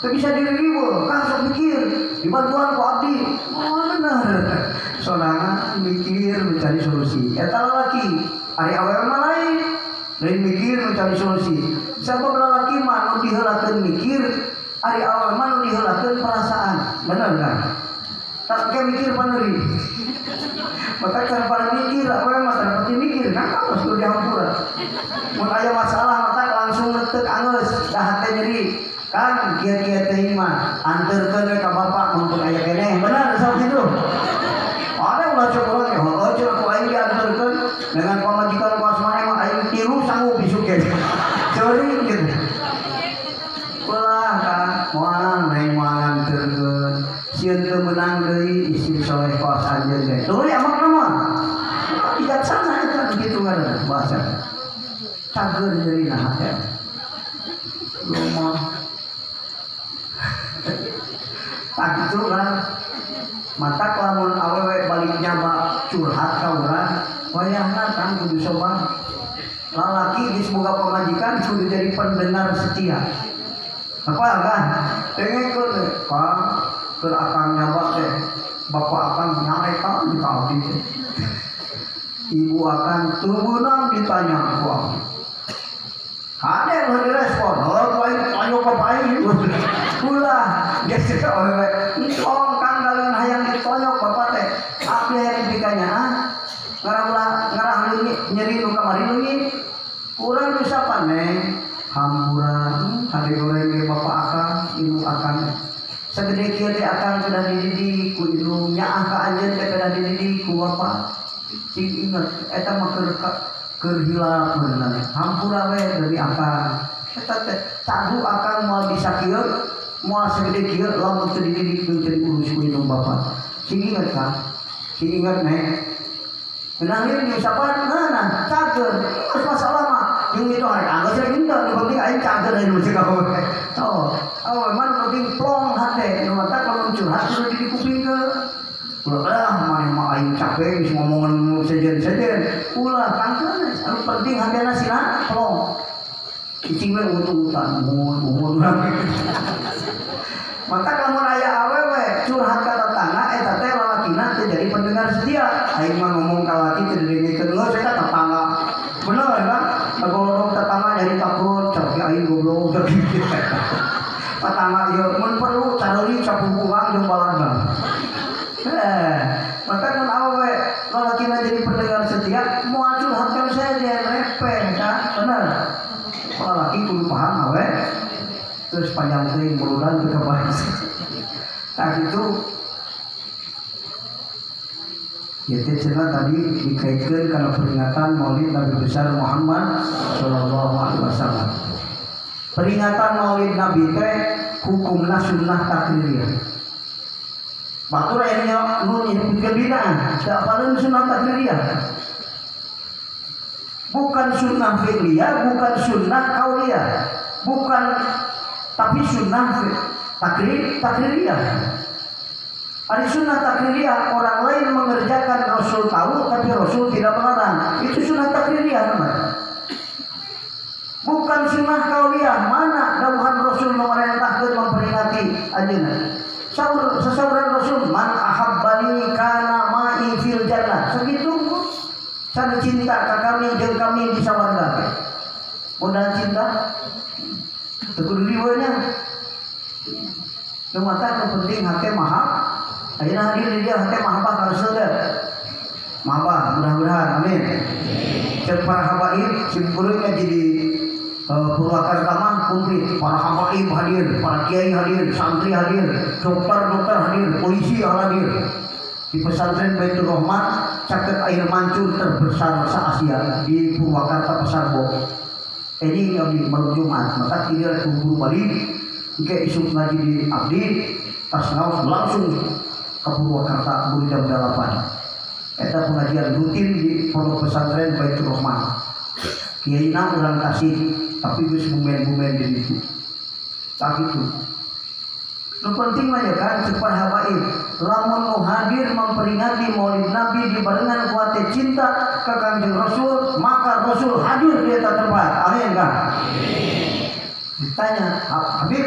teu bisa diri riweuh, kan sok mikir, dibantuan ku abdi. Oh bener. Sorangan mikir, mencari solusi. Eta lalaki, ari awewe mah lain mikir, mencari solusi. Sabab lalaki mah nu diheulakeun mikir, ari awewe mah nu diheulakeun perasaan. Bener kan? Tak ke mikir paneuri. Maka cara pada mikir, awewe mah teu mikir, kan kamu sudah dihampura. Mun aya masalah mata langsung neuteuk angeus, dah hate nyeri. Kan kieu-kieu teh mah anterkeun ka bapak mumpun aya keneh. Benar sok kitu. Ada ulah coba ge, heuh cenah ku aing dianterkeun dengan pamajikan kuas maneh mah aing tilu sanggup bisukeun. Ceuring kitu. Ulah kan moal lain moal anterkeun. Sieun teu meunang deui istri soleh kuas anjeun teh. Tuluy amak mah. Bijaksana eta kitu ngaranna bahasa. Cager deurina hate. Lumah tak gitu kan mata lamun awewe balik nyaba curhat ka urang wayahna kan kudu sopan lalaki boga pamajikan kudu jadi pendengar setia. Apa kan? Pengen ke Pak ke akan nyawa teh. Bapak akan nyareka di kaudi. Ibu akan tubunan ditanya ku. Ada yang direspon, baik ayo ke baik. Ulah, dia cakap oleh tolong kan kalian hayang ditonyok bapak teh. Apa yang dibikanya? Ngarah leungi nyeri nu kamari leungi. Urang bisa paneh hamburan hade goreng ge bapak akan ibu akan. Segede kieu teh akan sudah dididik ku ibu nyaah ka anjeun teh kada dididik ku bapak. Sing inget eta mah keur hilap bener. Hampura we dari akan. Eta teh sagu akan moal bisa kieu, moal segede kieu lamun teu dididik teu urus ku ibu bapak. Sing inget kan? Sing inget nih. Kenangin di usapan, nah, cager, itu masalah mah. Yang itu hari angga saya minta, yang penting aing cager dari musik kau. Mana penting plong hati, yang mata kalau curhat sudah di kuping ke. Ulah mana mah aing capek, bisa ngomongan sejen. Ulah kangen, anu penting hati nasina plong. Cicing we ututan, umur. Maka kamu aya awewe curhat ka tetangga eta teh lalakina teh jadi pendengar setia. Aing mah ngomong ka laki teh didengekeun geus eta tetangga. Bener kan? Ngagolong tetangga jadi takut cek aing goblok cek. Tetangga ieu mun perlu careurik sapupulang jeung balanda. Maka kan awewe lalakina jadi pendengar setia moal curhatkeun saja repeh kan? Bener. Lalaki kudu paham awe. Terus panjang kering berulang ke bahas. Nah itu ya cerita tadi dikaitkan karena peringatan Maulid Nabi besar Muhammad Shallallahu Alaihi Wasallam. Peringatan Maulid Nabi teh hukumna sunnah takririyah. Batur enya nun ini kebinaan. Siapa sunnah takririyah? Bukan sunnah fi'liyah, bukan sunnah qauliyah, bukan tapi sunnah takririyah. Ada sunnah takririyah, orang lain mengerjakan Rasul tahu tapi Rasul tidak melarang. Itu sunnah takririyah namanya. Bukan sunnah qauliyah, mana dawuhan Rasul memerintahkan memperingati ajeuna. Sesauran Rasul, man ahabbani kana ma'i fil jannah. Segitu sana cinta ka kami jeung kami di sawarga. Modal cinta tekudu dieunya. Nu mata penting hate mahab. Ayeuna hadir di dia hate mahabbah ka Rasul teh. Mahabbah mudah-mudahan amin. Cek para habaib simpulnya jadi Purwakarta mah komplit. Para habaib hadir, para kiai hadir, santri hadir, dokter hadir, polisi hadir. Di pesantren Baitur Rahman caket air mancur terbesar se-Asia di Purwakarta Pasarbo. Ini yang di malam Jumat, maka tidak kumpul balik jika isu ngaji di abdi pas ngaus langsung ke Purwakarta mulai jam 8. Eta pengajian rutin di pondok pesantren Baitur Rahman. Kiaina urang kasih tapi geus bumen-bumen di situ. Tak itu. Nu penting mah ya kan cepat habaib. Lamun nu hadir memperingati Maulid Nabi dibarengan kuat cinta ka Kanjeng Rasul, maka Rasul hadir di eta tempat. Amin kan? Ditanya, Habib,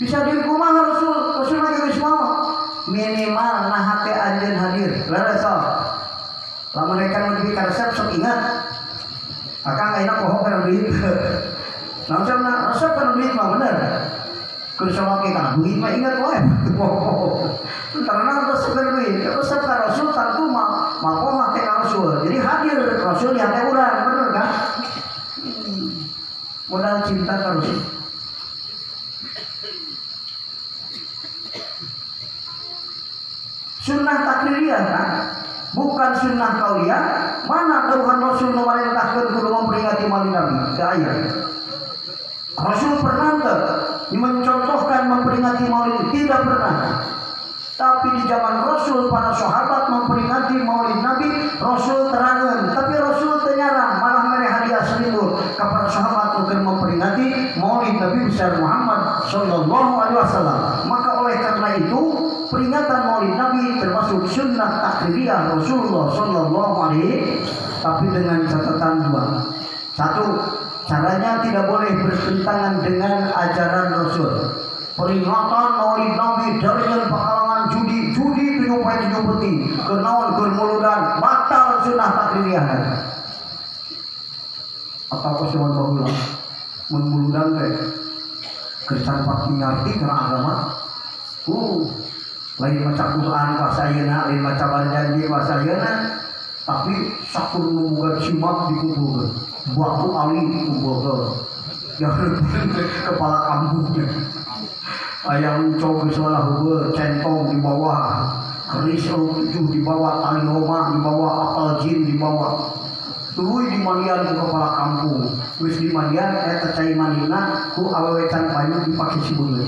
bisa di kumaha Rasul? Rasul lagi geus mau. Minimal nah hate anjeun hadir. Leres sok. Lamun mereka lebih ka resep sok ingat. Akang ayeuna poho kana duit. Namun resep kana duit mah bener. Kerja ke kana duit mah ingat wae. Karena resep kana duit, resep ka Rasul tentu mah poho teh ka Rasul. Jadi hadir Rasul di hati urang, bener kan? Modal cinta ka Rasul. Sunnah takririyah kan? Bukan sunnah qauliyah. Mana dawuhan Rasul nu marentahkeun kudu memperingati Maulid Nabi? Teu aya. Rasul pernah mencontohkan memperingati Maulid? Tidak pernah. Tapi di zaman Rasul para sahabat memperingati Maulid Nabi, Rasul terangan. Tapi Rasul tenyarang, malah mere hadiah seribu kepada sahabat untuk memperingati Maulid Nabi besar Muhammad Sallallahu Alaihi Wasallam. Maka oleh karena itu peringatan Maulid Nabi termasuk sunnah takririyah Rasulullah Sallallahu Alaihi, tapi dengan catatan dua. Satu, caranya tidak boleh bertentangan dengan ajaran Rasul. Peringatan maulid Nabi dari yang pengalaman judi itu nyupai peti, kenaon kermuludan, batal sunnah takririah. Atau kesuwan bahulah, menmuludan teh, kersan pakti ngerti karena agama. Lain maca Quran bahasa ayeuna, lain maca janji bahasa ayeuna, tapi sakur membuka simak dikumpulkan, buku ali dikumpulkan, jangan kepala kampungnya. Ayam coba salah hubur, centong di bawah, keris 7 di bawah, tali roma di bawah, apel jin di bawah. Tuluy di mandian ku kepala kampung, wis di mandian cai manina ku awewe can payu dipake sibeuleuh.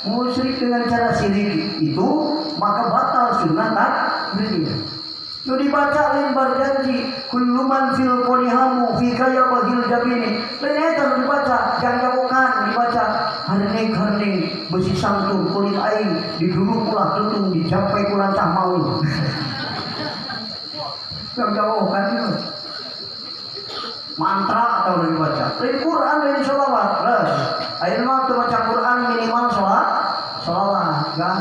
Musyrik dengan cara syirik itu maka batal sunnah takririah. Itu dibaca lain berjanji kullu man fil qonihamu fi kaya bagil jabini. Lain eta dibaca jangan bukan dibaca harning besi sangtung kulit aing diduluk ulah tutung dijampai kulan cah maul. Jangan jauh kan itu. Mantra atau dibaca. Lain Quran lain sholawat. Ayeuna mah baca Quran minimal sholawat kan.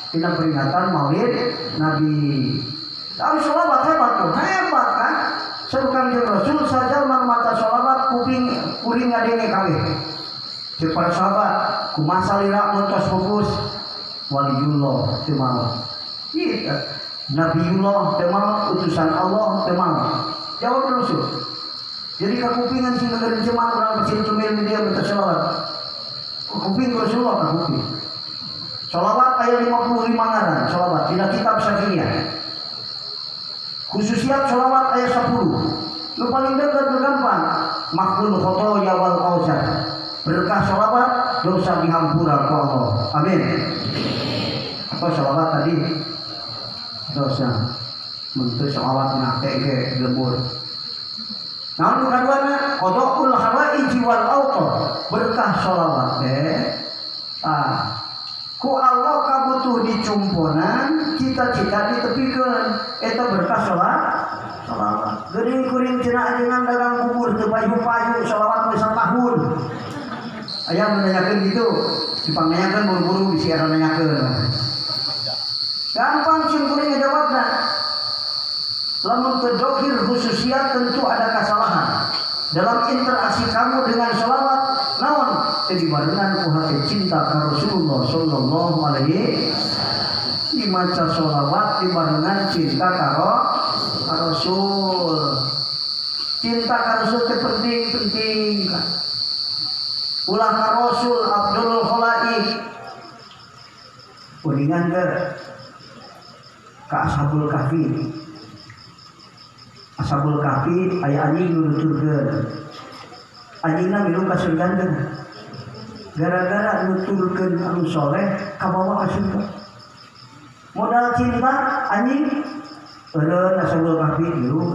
Tina peringatan Maulid Nabi. Tapi sholawat hebat kan? Serukan jeung Rasul saja mata sholawat kuring ngadenge kabeh. Cek para sahabat kumaha lira nontos fokus waliullah teu mau. Gitu. Nabiullah teu mau, utusan Allah teu mau. Jawab Rasul. Jadi kakupingan sih negeri Jemaah orang kecil cumil dia baca sholawat. Kuping Rasulullah kakuping. Sholawat ayat 55 ngaran sholawat dina kitab Syafi'iyah. Khususiyat sholawat ayat 10. Lu paling dekat gampang. Makbul khotoya wal qausar. Berkah sholawat dosa dihampura ku Allah. Amin. Apa sholawat tadi? Dosa. Mentu sholawat nate ge lembur. Namun kaduana qada'ul hawaiji wal auqar. Berkah sholawat ku Allah kabutuh dicumponan cita-cita ditepikeun eta berkah sholawat geuning kuring cenah ajengan dagang kubur teu payu-payu sholawat geus tahun aya menanyakeun gitu dipanganyakeun buru-buru bisi ara nanyakeun gampang sing kuring ngajawabna lamun teu khususiyat tentu ada kesalahan dalam interaksi kamu dengan sholawat naon dibarengan ku hati cinta ka Rasulullah sallallahu alaihi dimaca sholawat dibarengan cinta ka Rasul. Cinta ka Rasul teh penting ulah ka Rasul Abdul Khalaik kuningan ke Ashabul Kahfi. Ashabul Kahfi aya anjing nu nuturkeun anjingna milu ka surga gara-gara nuturkeun anu soleh kabawa ka surga. Modal cinta anjing eureun Ashabul Kahfi milu.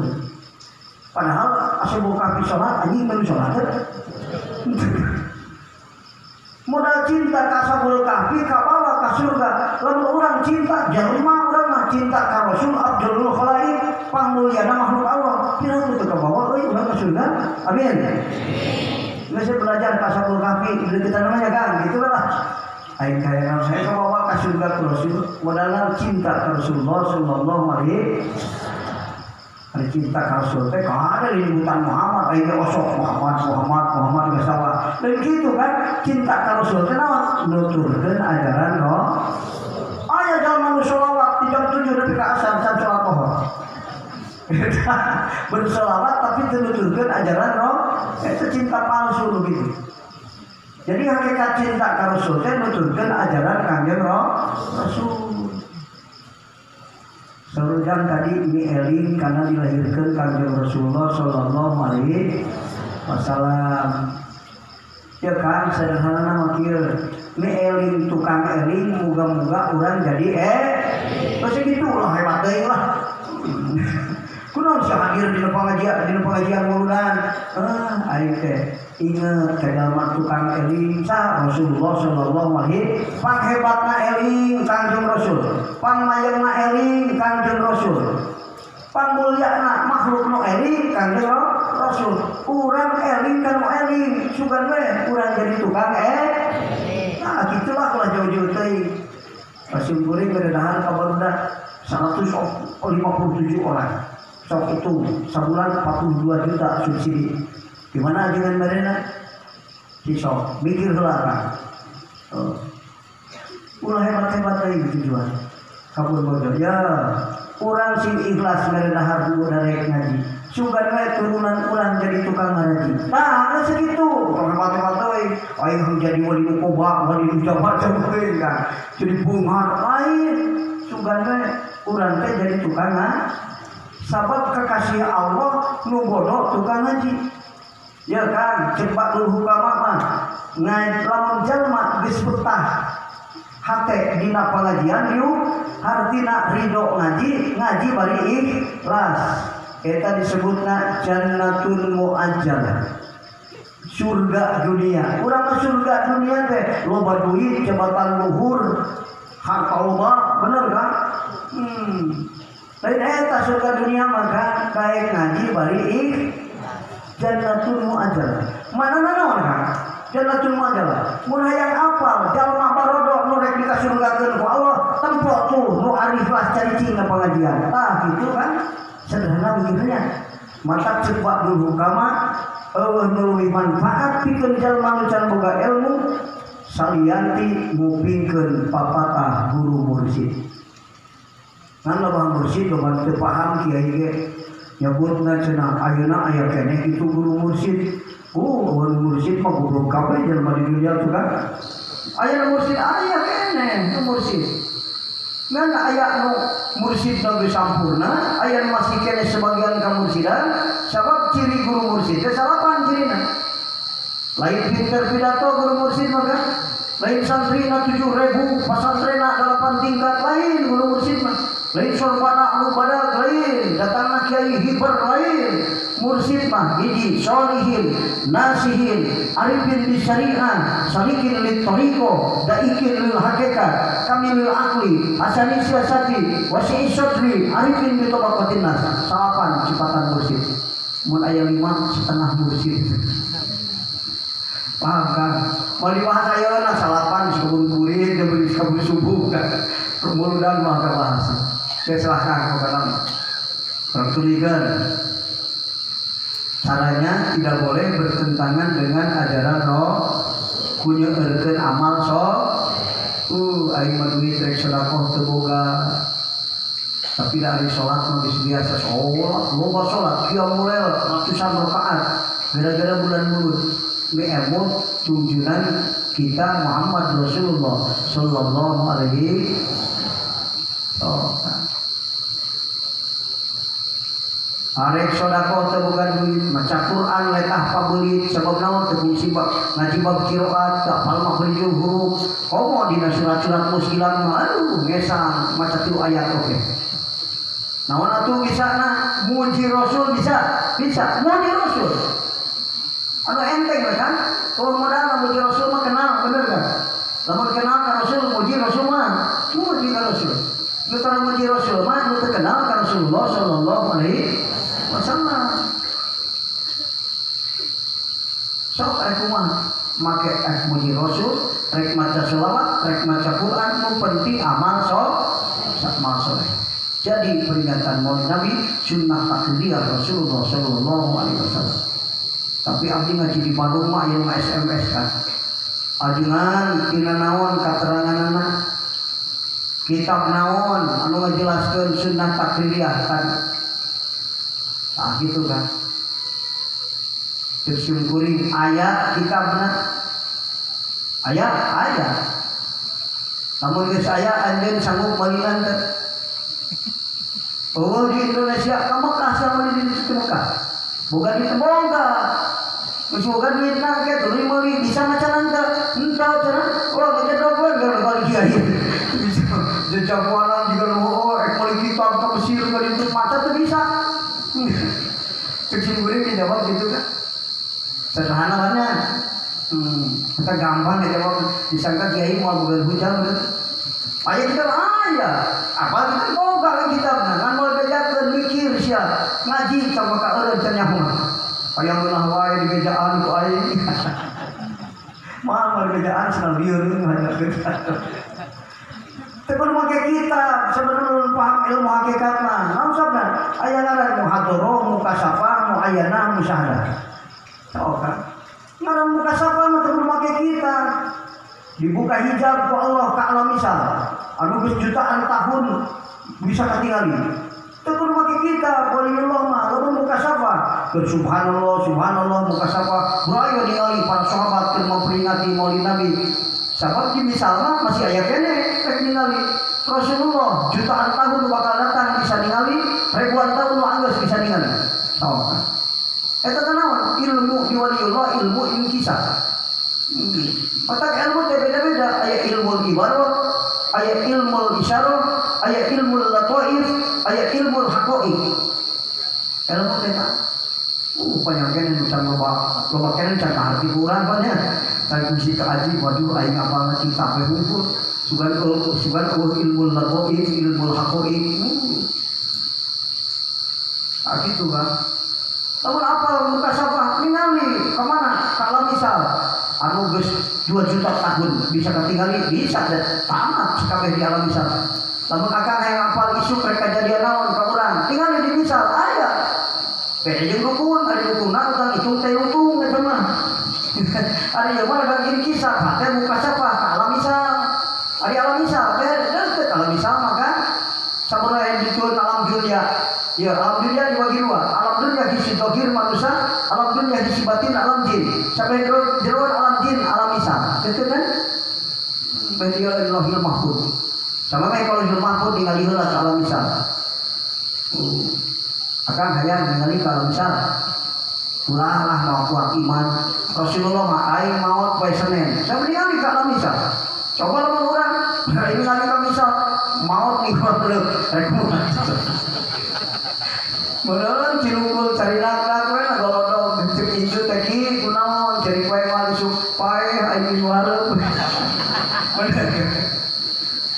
Padahal Ashabul Kahfi salat anjing milu salat. Modal cinta ka Ashabul Kahfi kabawa ka surga. Lamun urang cinta jelema urang mah cinta ka Rasul Abdul Khalaik pangmulyana makhluk Allah. Kira teu kabawa euy urang ka surga. Amin. Saya belajar ke Ashabul Kahfi di kita namanya kan gitu lah. Aing kaya saya kebawa ke surga ke Rasul modalna cinta ke Rasulullah sallallahu alaihi ada cinta ke Rasul teh kada limutan Muhammad aing osok Muhammad geus salah. Dan gitu kan cinta ke Rasul teh naon nuturkeun ajaran aya jalma nu sholawat di jam 7 nepi ka asar can salat pohon. Bersolawat tapi nuturkeun ajaran itu cinta palsu begitu. Jadi hakikat cinta ka Rasul teh nuturkeun ajaran Kanjeng Rasul. Sarujan tadi ini eling karena dilahirkan Kanjeng Rasulullah sallallahu alaihi wasallam. Ya kan sederhana mah kieu. Ini eling tukang eling muga-muga urang jadi pasti gitu lah hebat deui lah. Kunaon sih hadir di pengajian muludan. Aing teh inget ka jalma tukang eling sa Rasulullah sallallahu alaihi panghebatna eling Kanjeng Rasul, pangmayengna eling Kanjeng Rasul, pangmulyana makhluk nu eling Kanjeng Rasul. Urang eling kan eling, sugan we urang jadi tukang Nah, gitulah kalau jauh-jauh teh. Pasien kuring beredahan kabar udah 157 orang. Sok itu sebulan 42 juta subsidi. Gimana dengan mereka? Sok mikir heula kan. Ulah hebat-hebat lagi tujuan. Kabur bodoh ya. Urang sing ikhlas merendah dulu dari ngaji. Sugan we turunan urang jadi tukang ngaji. Nah, segitu. Hebat-hebat euy. Aing jadi wali mukoba, wali macam euy kan. Jadi bunga lain. Sugan we urang teh jadi tukang sabab kekasih Allah nu bodoh tukang ngaji. Ya kan, cepat dulu hukama mah. Lamun jalma geus betah hate dina pengajian yuk hartina ridho ngaji bari ikhlas. Eta disebutna jannatul muajjalah, surga dunia. Urang mah surga dunia teh loba duit, jabatan luhur, harta loba, bener kan? Lain eta surga dunia maka kae ngaji bari jannatul muajjalah. Mana naon kan? Jannatul muajjalah. Mun hayang apal jalma barodok nu rek dikasurgakeun ku Allah, tempo tuh nu arifah caricing pengajian. Gitu kan? Sederhana begininya. Mata cepat dulu kama melalui manfaat pikeun jalma nu can boga ilmu salianti ngupingkeun papatah guru mursyid. Ngan loba mursyid loba teu paham kiai ge nyebutna cenah ayeuna aya keneh itu guru mursyid. Guru mursyid mah goblok kabeh jalma di dunia tuh kan. Aya mursyid aya keneh mursyid. Ngan aya nu mursyid nu geus sampurna, aya nu masih keneh sebagian kamursidan, sabab ciri guru mursyid teh salapan cirina. Lain pinter pidato guru mursyid mah kan. Lain santrina 7.000, pasantrena 8 tingkat lain guru mursyid mah. Lain sorbana anu badag lain, datangna kiai hiper lain. Mursyid mah hiji sholihin, nasihin, arifin di syariah, salikin lil tariqo, daikin lil hakikat, kamilil akli, hasani siasati, wasi'i sodri, arifin di tabaqatin nas. Salapan sifatan mursyid. Mun aya 5 setengah mursyid. Paham kan? Mau dibahas ayeuna salapan sabun kulit, diberi sabun subuh kan. Permuludan mah kabahas. Saya silahkan kepada tertuliskan. Caranya tidak boleh bertentangan dengan ajaran kunya erkeun amal aing mah duit rek sedekah teu boga. Tapi dari salat mah geus biasa salat, loba salat qiyamul lail ratusan rakaat. Gara-gara bulan Maulud we emut tunjunan kita Muhammad Rasulullah sallallahu alaihi wasallam. Arek sodako teu boga duit, maca Quran letah pabeulit sabab naon teu fungsi ngaji bab qiraat, teu apal mah heureung huruf. Komo dina surat-surat muskilan mah aduh gesang maca 3 ayat oke. Naon atuh bisana muji Rasul bisa muji Rasul. Anu enteng kan? Kalau modal muji Rasul mah kenal bener kan? Lamun kenal ka Rasul muji Rasul mah muji ka Rasul. Nu tara muji Rasul mah nu teu kenal ka Rasulullah sallallahu alaihi wasallam. Sok rek kumaha make muji Rasul, rek maca selawat, rek maca Quran, nu penting amal soleh. Jadi peringatan Maulid Nabi sunnah takliyah Rasulullah sallallahu alaihi wasallam. Tapi abdi ngaji di Bandung mah aya SMS kan. Ajengan tina naon kateranganna? Kitab naon anu ngajelaskeun sunnah takliyah kan. Gitu kan. Terus kuring ayat kitabna. Ayat. Namun geus aya anjeun sanggup malilan teh. Oh di Indonesia ka Mekah sama di Mekah. Boga di Tembongga. Geus boga duit na ge tuluy meuli bisa macanan teh. Henteu cenah. Oh kita doang enggak balik kiai. Jejak walan juga nu ek meuli kitab ka Mesir ka ditu maca teu bisa. Kecil gue ini jawab gitu kan sederhana banyak. Kita gampang ya jawab, disangka kiai mau bukan hujan bener. Ayah kita apa kita mau kalau kita kan mau belajar mikir sia ngaji sama ka eureun teh nyaho. Hayang geunah wae di gejaan ku aing. Mah gejaan cenah lieur ngajakeun. Teu kudu make kitab sebenarnya paham ilmu hakikat mah. Naon sabda? Aya ngaran muhadharah, mukasafah, muayyana, musyahadah. Tahu kan? Ngaran mukasafah mah teu kudu make kitab. Dibuka hijab ku Allah ka alam misal. Anu geus jutaan tahun bisa katingali. Teu kudu make kitab, waliullah mah lamun mukasafah. Subhanallah, subhanallah mukasafah. Buraya ningali para sahabat keur memperingati Maulid Nabi. Sabab di misalnya masih aya kene rek ningali Rasulullah jutaan tahun bakal datang bisa ningali, ribuan tahun anggeus bisa ningali. Tahu kan? Eta tanawan ilmu di waliullah, ilmu inkisah. Mata ilmu beda-beda, aya ilmu ibarah, aya ilmu isyarah, aya ilmu lataif, aya ilmu haqaiq. Ilmu teh banyak kene bisa loba kene can hati kurang banyak. Saya mesti kaji, waduh, aing apa kitab hukum, sugan ilmu lataif, ilmu haqaiq. Gitu kan. Namun apa mukasafah ningali kemana? Kalau misal anu geus 2 juta tahun bisa ketinggali bisa dan tamat kabeh di alam misal. Lamun akang hayang apal isu rek kajadian naon ka urang, tingali di misal aya. Beda jeung rukun, ari rukunna utang hitung teh untung eta mah. Ari ieu mah bagian kisah, teh mukasafah ka alam misal. Ari alam misal teh teh alam misal mah kan sabaraha yang dituan alam dunia. Ya, alam dunia dibagi dua. Alam dunia hisi dohir manusia, alam dunia hisi batin, alam jin. Sampai jeruan alam jin, alam misal. Itu kan? Berarti lahir mahfud. Sama kayak kalau lahir mahfud ningali heula ka alam misal. Akan hayang ningali ka alam misal. Ulah lah mau kuat iman. Rasulullah mah aing maot poe Senin. Sampai ningali ka alam misal. Coba lamun urang, ini ningali ka misal maot nikmat rek beneran cilungkul cari nakrak we lah golodog cek isu teh ki kunaon cari poe mah supai aing wareup bener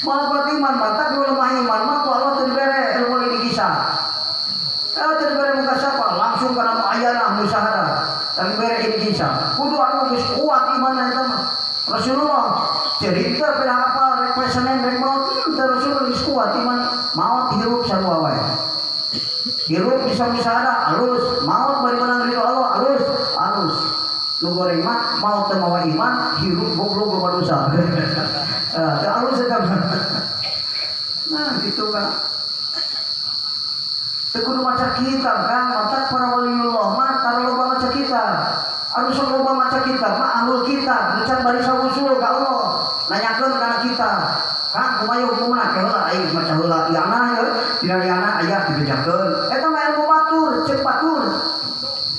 malapet iman mata ku lemah iman mah ku Allah teu dibere ilmu ini kisah teu dibere mukasafah langsung kana muayyana musyahadah teu dibere ini kisah kudu anu geus kuat iman eta mah Rasulullah cerita pernah apa rek poe Senin rek maot Rasulullah geus kuat iman maot hirup sarua wae. Hirup bisa musyahadah alus, maut bari menang ridho Allah alus. Lu goreng mah maut teh mawa iman, hirup goblok loba dosa. Teh alus eta. Nah, gitu kan. Teu kudu maca kitab kan, mata para waliullah mah tara loba maca kitab. Anu sok loba maca kitab mah ahlul kitab, nu can bari sausul ka Allah. Nanyakeun kana kitab. Kang kumaha hukumna kaheula aing maca heula iana ya dina iana aya dibejakeun eta mah ilmu batur cek batur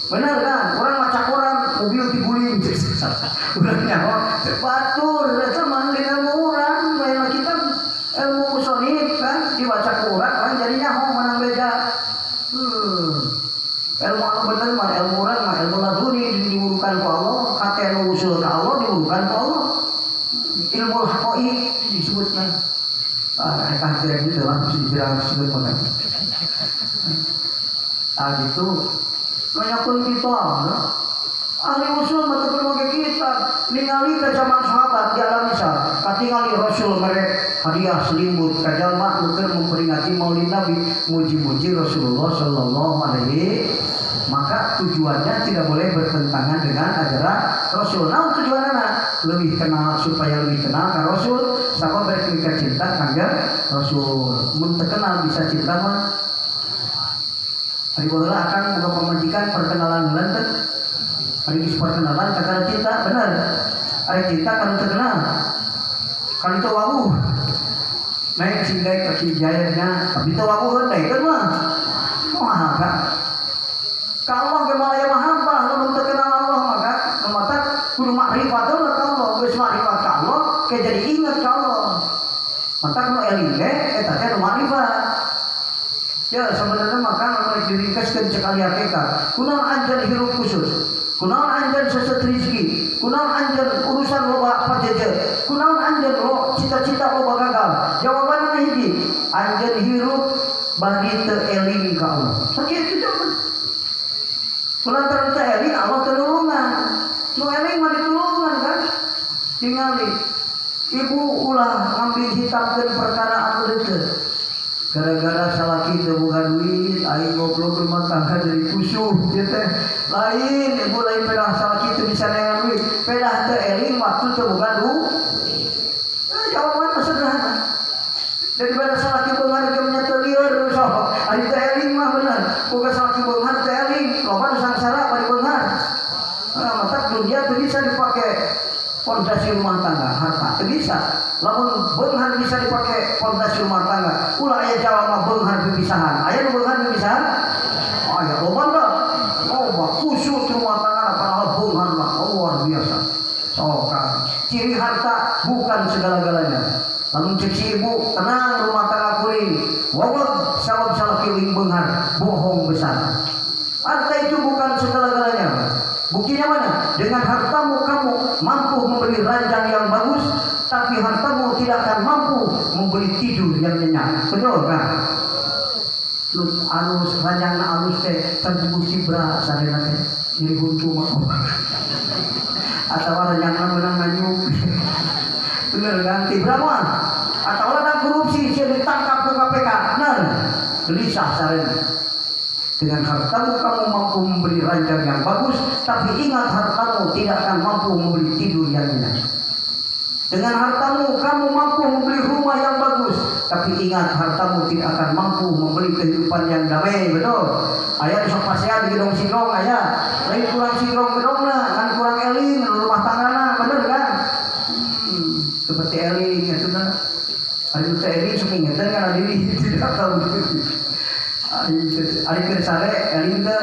bener kan urang maca Quran mobil diguling urang nyaho cek batur eta mah ilmu urang bae kita ilmu musonif kan dibaca Quran kan jadi nyaho menang beda ilmu anu bener mah ilmu urang mah ilmu laduni diurukan ku Allah kate anu usul ka Allah diurukan ku Allah ilmu haqaiq disebutkan akan tidak gitu lah bisa disebut mana gitu banyak pun kita ahli usul mata berbagai kitab ningali ke zaman sahabat di alam misal katingali Rasul merek hadiah selimut kajalma nuker memperingati Maulid Nabi muji-muji Rasulullah sallallahu alaihi maka tujuannya tidak boleh bertentangan dengan ajaran Rasul. Nah tujuannya lebih kenal supaya lebih kenal ke Rasul, sama berkenika cinta kanjeng Rasul. Mun terkenal bisa cinta mah. Hari bola akan buka pemajikan perkenalan bulan teh. Hari perkenalan kakak cinta benar. Hari cinta kan terkenal. Kan itu wawu. Naik singgah kaki jayanya, tapi itu wawu naik kan mah. Wah kan. Kalau gemalaya mahabbah lamun terkenal Allah maka mata kudu makrifat Allah ka Allah geus makrifat ka Allah ke jadi ingat ka Allah mata nu eling ge eta teh makrifat ya sebenarnya maka lamun diringkaskeun sekali hakikat kunaon anjeun hirup khusus kunaon anjeun seset rezeki kunaon anjeun urusan loba pajeje kunaon anjeun lo cita-cita loba gagal jawabanna hiji anjeun hirup bagi teu eling ka Allah. Sakitu jawaban. Kulantaran teu eling Allah tulungan. Nu eling mah ditulungan kan? Tingali ibu ulah ngambil hitamkeun perkara anu deukeut. Gara-gara salaki teu boga duit, aing goblok rumah tangga jadi kusuh kieu teh. Lain ibu lain pedah salaki teu bisa nengan duit, pedah teu eling waktu teu boga duit. Jawaban mah sederhana. Daripada salaki beunghar ge nya teu lieur sok. Ari teu eling mah bener. Boga salaki beunghar teu eling, loba nu sangsara bari beunghar. Mata dunia teu bisa dipake fondasi rumah tangga, harta teu bisa. Lamun beunghar bisa dipakai fondasi rumah tangga, ulah aya jalma beunghar pipisahan. Aya nu beunghar pipisahan? Oh aya loba tah. Loba kusut rumah tangga padahal beunghar mah luar biasa. Sokan. Ciri harta bukan segala-galanya. Lamun cek si ibu, tenang rumah tangga kuring. Wawag sabab salaki uing beunghar, bohong besar. Harta itu bukan segala-galanya. Buktinya mana? Dengan hartamu kamu mampu membeli ranjang yang bagus, tapi hartamu tidak akan mampu membeli tidur yang nyenyak. Betul kan? Lu alus ranjang alus teh tentu sibra sadena teh jadi buntu mah. Atau ranjang menang nganyuk. Bener kan? Tibra mah. Atau ada korupsi sih ditangkap ke KPK. Bener. Gelisah sadena. Dengan hartamu kamu mampu membeli ranjang yang bagus, tapi ingat hartamu tidak akan mampu membeli tidur yang nyenyak. Dengan hartamu kamu mampu membeli rumah yang bagus, tapi ingat hartamu tidak akan mampu membeli kehidupan yang damai. Betul? Ayah sok pasean di gedong singrong ayah, lain kurang singrong gedongna, kan kurang eling rumah tanggana, bener kan? Seperti eling itu nah. Hari itu eling sok ingetan karena diri tidak tahu. Ari keur sare eling teh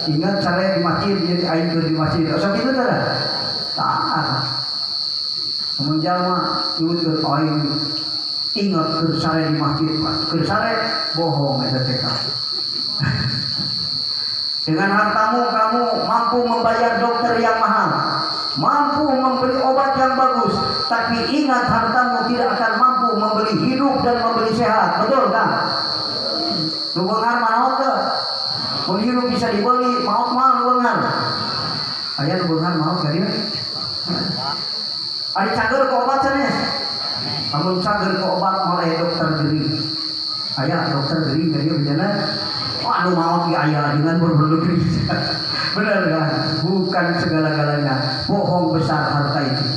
ingat sare di masjid jadi aing keur di masjid. Sok kitu teh. Tah. Mun jalma nyebutkeun aing ingat keur sare di masjid, keur sare bohong eta teh. Dengan hartamu kamu mampu membayar dokter yang mahal, mampu membeli obat yang bagus, tapi ingat hartamu tidak akan mampu membeli hidup dan membeli sehat. Betul kan? Lu beunghar maot teh. Mun hirup bisa dibeli, maot mah lu beunghar. Aya nu beunghar maot ka dieu. Ari cager ke obat cenah. Amun cager ke obat mah aya dokter geuring. Aya dokter geuring ka dieu beunana. Wah, anu maot ge aya dengan berberlebih. Bener kan? Bukan segala-galanya. Bohong besar harta itu.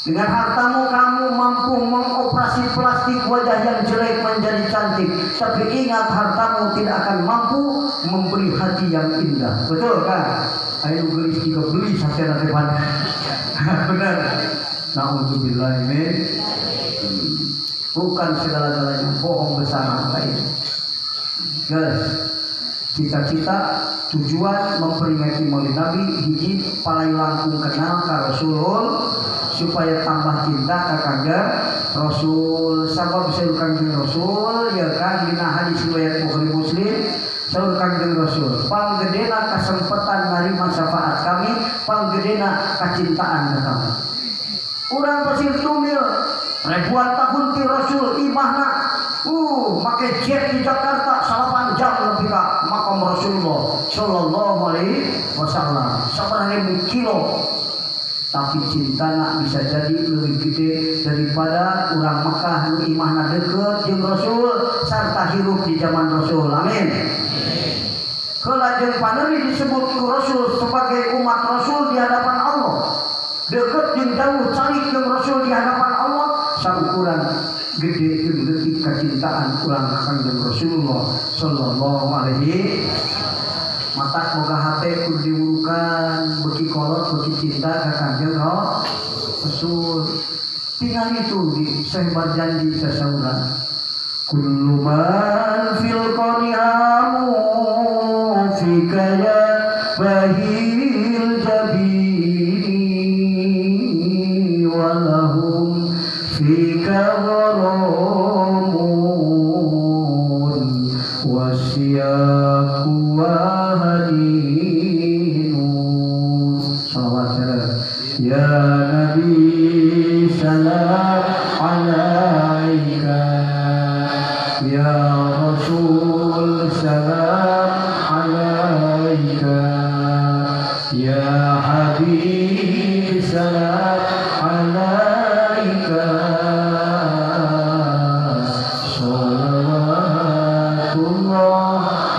Dengan hartamu kamu mampu mengoperasi plastik wajah yang jelek menjadi cantik, tapi ingat hartamu tidak akan mampu memberi hati yang indah. Betul kan? Ayo gelis juga beli satena depan. Benar. Nauzubillah min. Bukan segala-galanya, bohong besar harta itu. Guys, cita-cita tujuan memperingati Maulid Nabi hiji paling langkung kenal ka Rasul supaya tambah cinta ka kanjeng Rasul. Sabab saur kanjeng Rasul ya kan dina hadis riwayat Bukhari Muslim saur kanjeng Rasul panggedena kasempatan narima syafaat kami, panggedena kacintaan kami. Urang pasir tumil ribuan tahun ti Rasul imahna make jet di Jakarta 8 jam lebih ka makam Rasulullah sallallahu alaihi wasallam 1.000 kilo. Tapi cinta nak bisa jadi lebih gede daripada orang Mekah nu imahna deket jeung Rasul sarta hirup di zaman Rasul. Amin. Heula jeung paneuri disebut Rasul sebagai umat Rasul di hadapan Allah. Deket jeung jauh calik jeung Rasul di hadapan Allah sakukuran gede jeung leutik kacintaan urang ka kanjeng Rasulullah sallallahu alaihi mata boga hate kudu diwurukan beki kolot beki cinta ka kanjeng Rasul. Tinggal itu di sehebat janji sesauran kullu man fil qaniamu fika ya bahil jabini walahum fika gharamun wasyaku ya Nabi salam alaika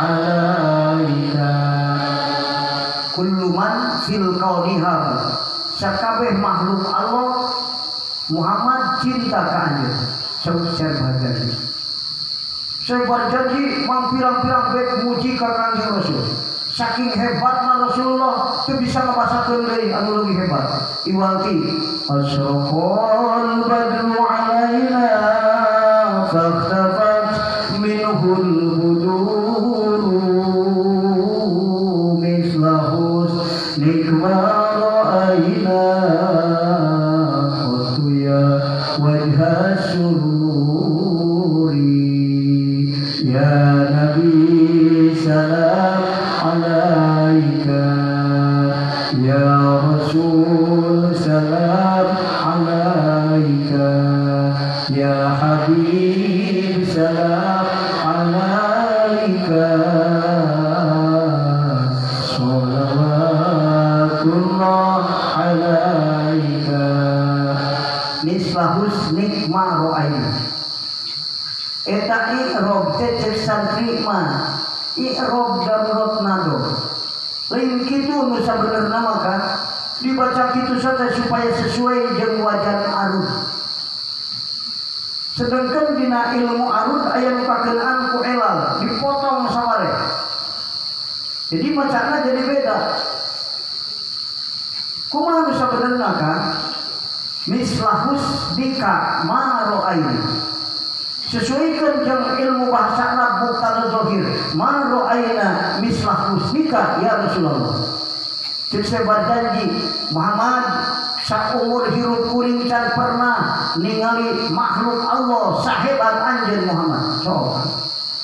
alaika. Kullu man fil kauniha, sakabeh makhluk Allah Muhammad cinta ka anjeun. Saya berjanji, saya berjanji pirang-pirang bait muji ka Kanjeng Rasul. Saking hebatna Rasulullah teu bisa ngabasakeun deui anu leuwih hebat. Iwalti asyraqal badru alaina fakhtafat minhul buduru mislahus nikma ra'aina qatuya wajha sururi ya nabi salam alaika ya rasul salam alaika ya habib salam alaika salawatullah alaika mislahus nikma ro'aina. Eta i'rob teh santri mah i'rob darurot nado lain kitu nu sabenerna maka dibaca kitu saja supaya sesuai jeung wajan arud. Sedangkan dina ilmu arud aya nu kakeunaan ku elal dipotong sabare. Jadi bacana jadi beda. Kumaha nu sabenerna ka mislahus dika ma ro'aina. Sesuaikan dengan ilmu bahasa Arab bukan zahir. Ma ra'aina mislah husnika ya Rasulullah. Jadi saya berjanji Muhammad saumur hirup kuring can pernah ningali makhluk Allah sahebat anjeun Muhammad. Coba.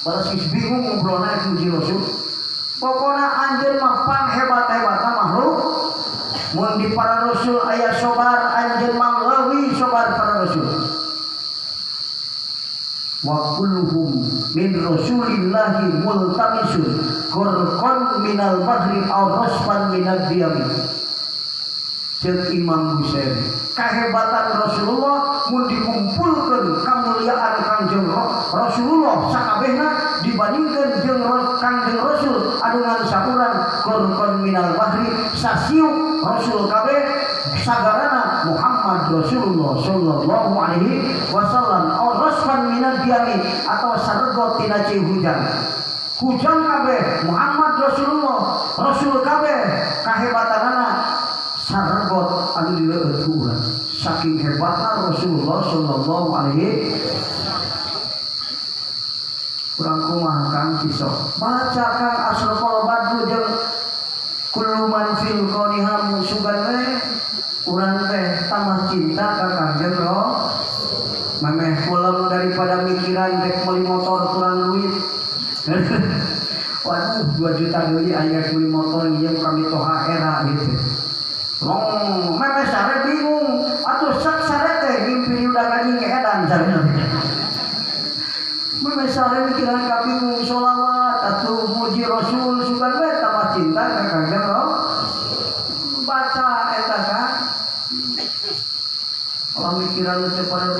Balas bingung ngobrolna ku Rasul. Pokona anjeun mah panghebat-hebatna makhluk. Mun di para rasul aya sobar anjeun mah leuwih sobar para rasul. Wa kulluhum min rasulillahi multamisun qurqan minal bahri aw rasfan minad diyami. Cek Imam Bukhari kahebatan Rasulullah mun dikumpulkeun kamuliaan Kangjeng Rasulullah sakabehna dibandingkeun jeung Kangjeng Rasul adungan saurang qurqan minal bahri sasiu Rasul kabeh sagarana Muhammad Rasulullah sallallahu alaihi wasallam aw rasfan minad diyami atau saregot tina hujan. Hujan kabeh Muhammad Rasulullah Rasul kabeh kahebatanana saregot anu dileueut ku urang. Saking hebatna Rasulullah sallallahu alaihi urang kumaha Kang kisah baca Kang asraqal badru jeung kullu man fil qaniha musugan we urang teh tambah cinta ka Kanjeng Rasul. Mameh pulang daripada mikiran rek beli motor kurang duit. Waduh 2 juta deui aya beli motor ieu kami toha era gitu. Long mameh sare bingung atuh sak sare teh mimpi udah gajing edan sarena. Mameh sare mikiran ka bingung sholawat atuh muji Rasul sugan we tambah cinta ka Kanjeng Rasul. Baca eta kan kalau mikiran itu pada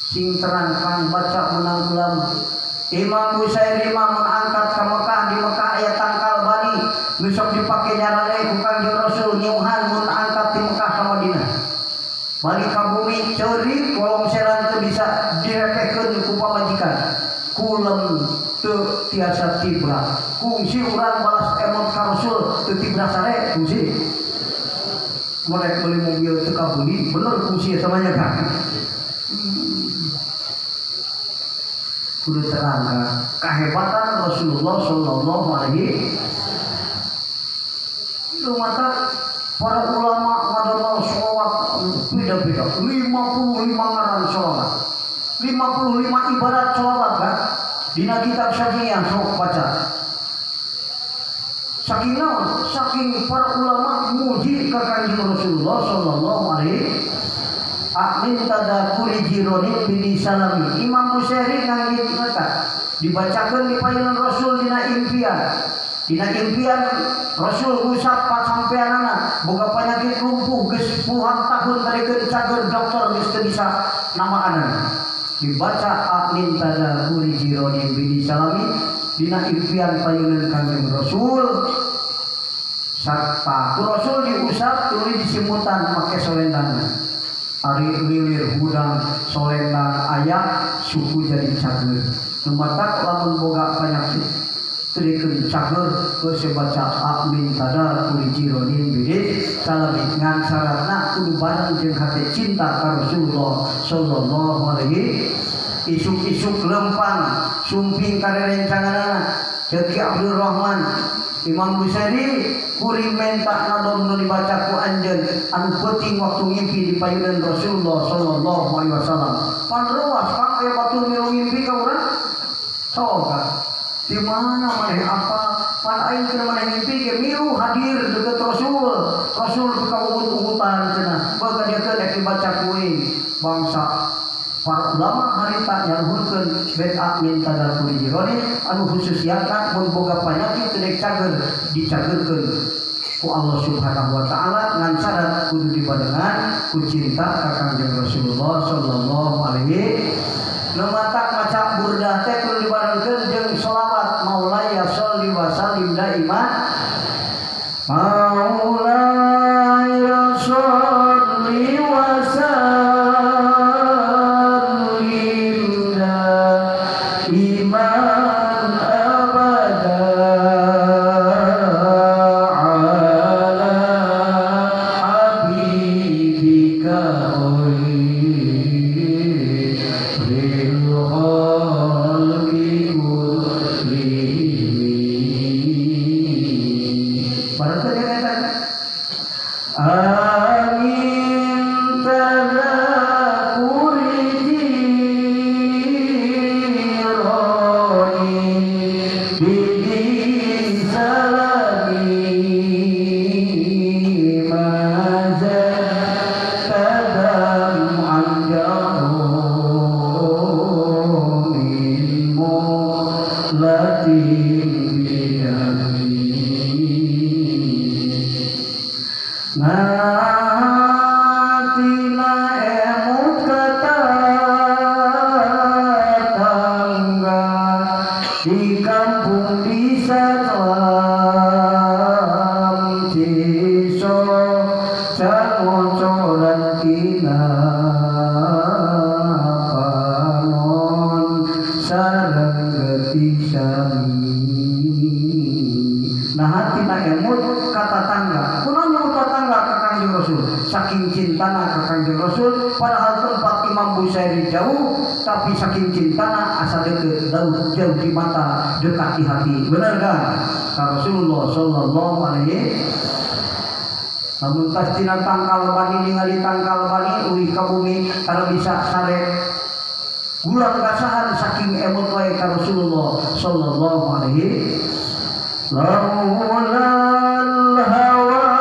sing terangkan baca menang ulam. Imam Bukhari mengangkat ke Mekah, di Mekah ayat tangkal bani besok dipakai nyarane ku Kanjeng Rasul nyuhan mun angkat di Mekah ke Madinah. Balik ka bumi ceurik kolong seran teu bisa direpehkeun ku pamajikan. Kulem teu tiasa tibra. Kungsi urang balas emot ka Rasul teu tibra sare kungsi. Mulai beli mobil teu kabuli bener kungsi samanya kan. Kudu terangkan kehebatan Rasulullah sallallahu alaihi itu mata para ulama ngadamel sholawat beda-beda 55 ngaran sholawat 55 ibarat sholawat kan dina kitab Syafi'iyah sok baca saking para ulama muji ka Kanjeng Rasulullah sallallahu alaihi amin tadakuri jironi bini salami. Imam Bukhari nganggit mata dibacakan di payunan Rasul dina impian Rasul usap pasampeanana boga penyakit lumpuh geus puluhan tahun tadi ke cager dokter geus teu bisa nama anan dibaca amin tada kuri jironi bini salami dina impian payunan Kanjeng Rasul sarta ku Rasul diusap tuluy disimutan make solendang ari lilir hudang solendang aya suku jadi cager lumatak lamun boga penyakit trikeun cager geus baca amin tada kuri jironi bini salami ngan syaratna kudu bareng jeung hate cinta ka Rasulullah sallallahu alaihi isuk-isuk lempang sumping karerencanganana Deki Abdul Rahman Imam Busari kuri menta nadom nu dibaca ku anjeun anu penting waktu ngimpi di payunan Rasulullah sallallahu alaihi wasallam panruas Kang aya batu milu ngimpi ka urang soga di mana maneh apa pan aing keur maneh ngimpi ge milu hadir deket Rasul buka ugut-ugutan cenah boga dia teh dek dibaca kuing bangsa para ulama harita nyalhurkeun bid'ah min tadakuri jironi anu khususiyatna mun boga panyakit teu dek cager dicagerkeun ku Allah Subhanahu wa taala ngan syarat kudu dibarengan ku cinta ka Kanjeng Rasulullah sallallahu alaihi lumatak maca burdah teh kudu dibarengkeun jeung shalawat maulaya sholli wa sallim daiman maulaya sholli wa sallim saking cintana ka Kanjeng Rasul padahal tempat Imam Busiri jauh tapi saking cintana asa deket jauh di mata dekat di hati bener kan ka Rasulullah sallallahu alaihi namun tas tina tangkal bani ningali tangkal bani uli ka bumi kalau bisa sare bulan kasahan saking emot wae ka Rasulullah sallallahu alaihi laulal hawa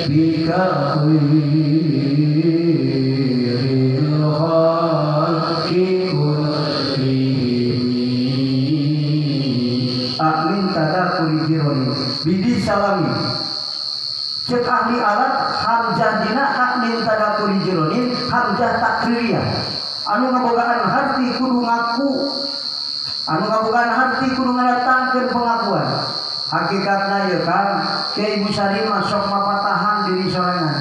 Bika Cek ahli alat hamzah dina hak min tadakuri jironin hamzah takririah. Anu ngabogaan harti kudu ngaku, anu ngabogaan harti kudu ngadatangkeun pengakuan. Hakikatna ya kan, ke Ibu Sari masuk mapatahan diri sorangan.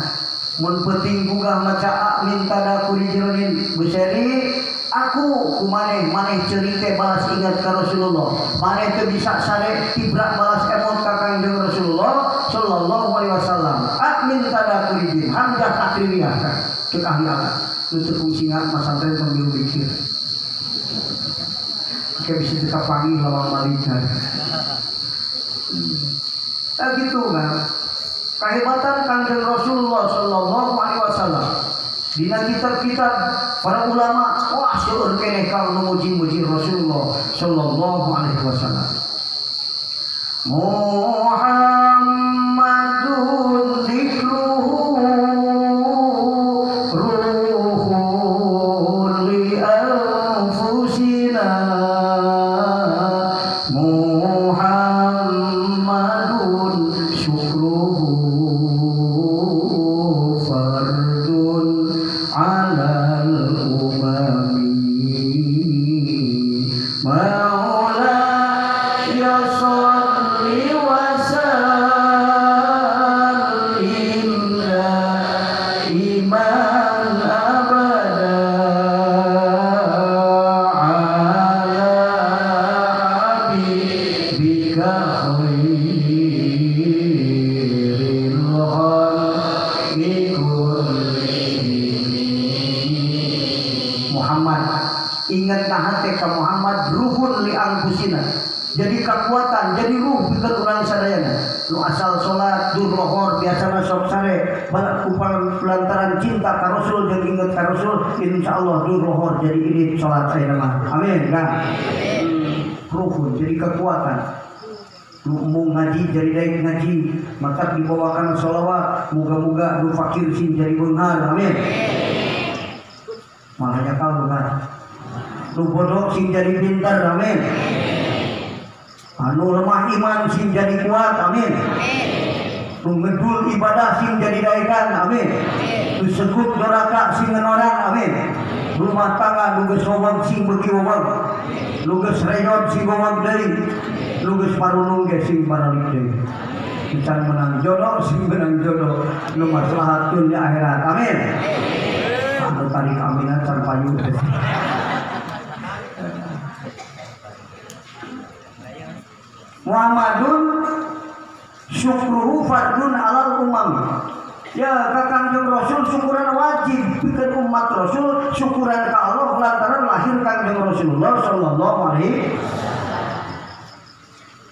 Mun penting gugah maca min tadakuri jironin Bu Sari, aku kumaneh maneh cerita balas ingat ka Rasulullah. Maneh teu bisa sare tibrak balas emot ka Kangjeng Rasulullah sallallahu alaihi wasallam. Min tadakuri jin hamzah takririah kan. Cek ahli alat. Untuk fungsinya pesantren sambil mikir. Kayak bisa cekap pagi lawan malika. Nah gitu kan. Kehebatan Kanjeng Rasulullah sallallahu alaihi wasallam. Dina kitab-kitab para ulama, wah seueur keneh kang muji-muji Rasulullah sallallahu alaihi wasallam. Muhammadun dzikruhu jadi kekuatan, jadi ruh bikin orang sadayana. Nu asal sholat dur lohor biasana sok sare balak kupal lantaran cinta ka Rasul jeung inget ka Rasul, insyaallah dur lohor jadi irit sholat ayeuna mah. Amin kan. Ruh jadi kekuatan. Mau ngaji jadi daik ngaji, maka dibawakan sholawat, moga-moga nu fakir sing jadi beunghar. Amin. Makanya kalau kan nu bodoh sing jadi pintar. Amin. Anu lemah iman sing jadi kuat. Amin. Nu ngedul ibadah sing jadi daikan. Amin. Nu sekut doraka sing ngenoran. Amin. Rumah tangga nu geus weweg sing beuki weweg, nu geus renyot sing weweg deui, nu geus parunung ge sing paralik deui. Can menang jodoh sing menang jodoh, nu maslahat dunya akhirat. Amin. Anu tarik aminan can payu. Muhammadun syukruhu fardun alal umam. Ya Kanjeng Rasul syukuran wajib bikin umat Rasul, syukuran ke Allah lantaran lahir Kanjeng Rasulullah sallallahu alaihi wasallam.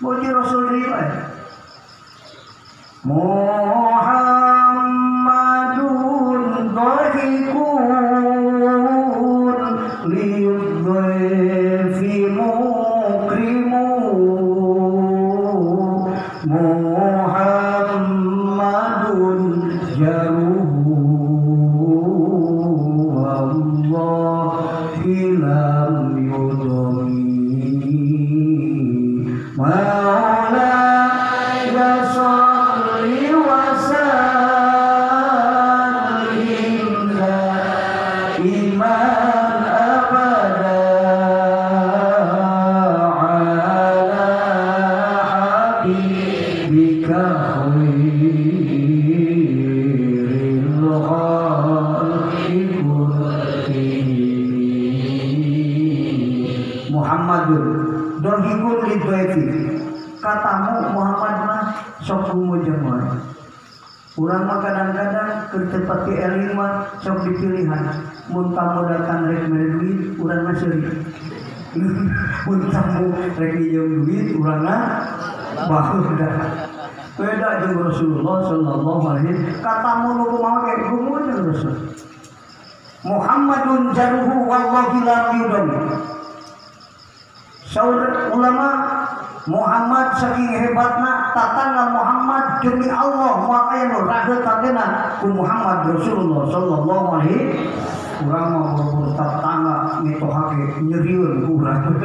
Muji Rasul riwayat Muhammadun dhahikun liyudhifi mukrimu Muhammadun jaruhu wallahi lam yudhami maulaya salli wa sallim daiman abada ala habibika Muhammadun dohikun lidwaifi. Katamu Muhammad mah sok kumujamah. Urang mah kadang-kadang keur teu pati eling mah sok dipilihan. Mun tamu datang rek mere duit, urang mah seuri. Mun tamu rek nginjem duit, urang mah bahuda. Beda jeung Rasulullah sallallahu alaihi wasallam. Katamu nu kumaha ge kumujam Rasul. Muhammadun jaruhu wallahi lam yudami. Saur ulama Muhammad saking hebatna tatangga Muhammad demi Allah moal aya nu rageut tadena ku Muhammad Rasulullah sallallahu alaihi urang mah boro tatangga mitohake nyerieun urang.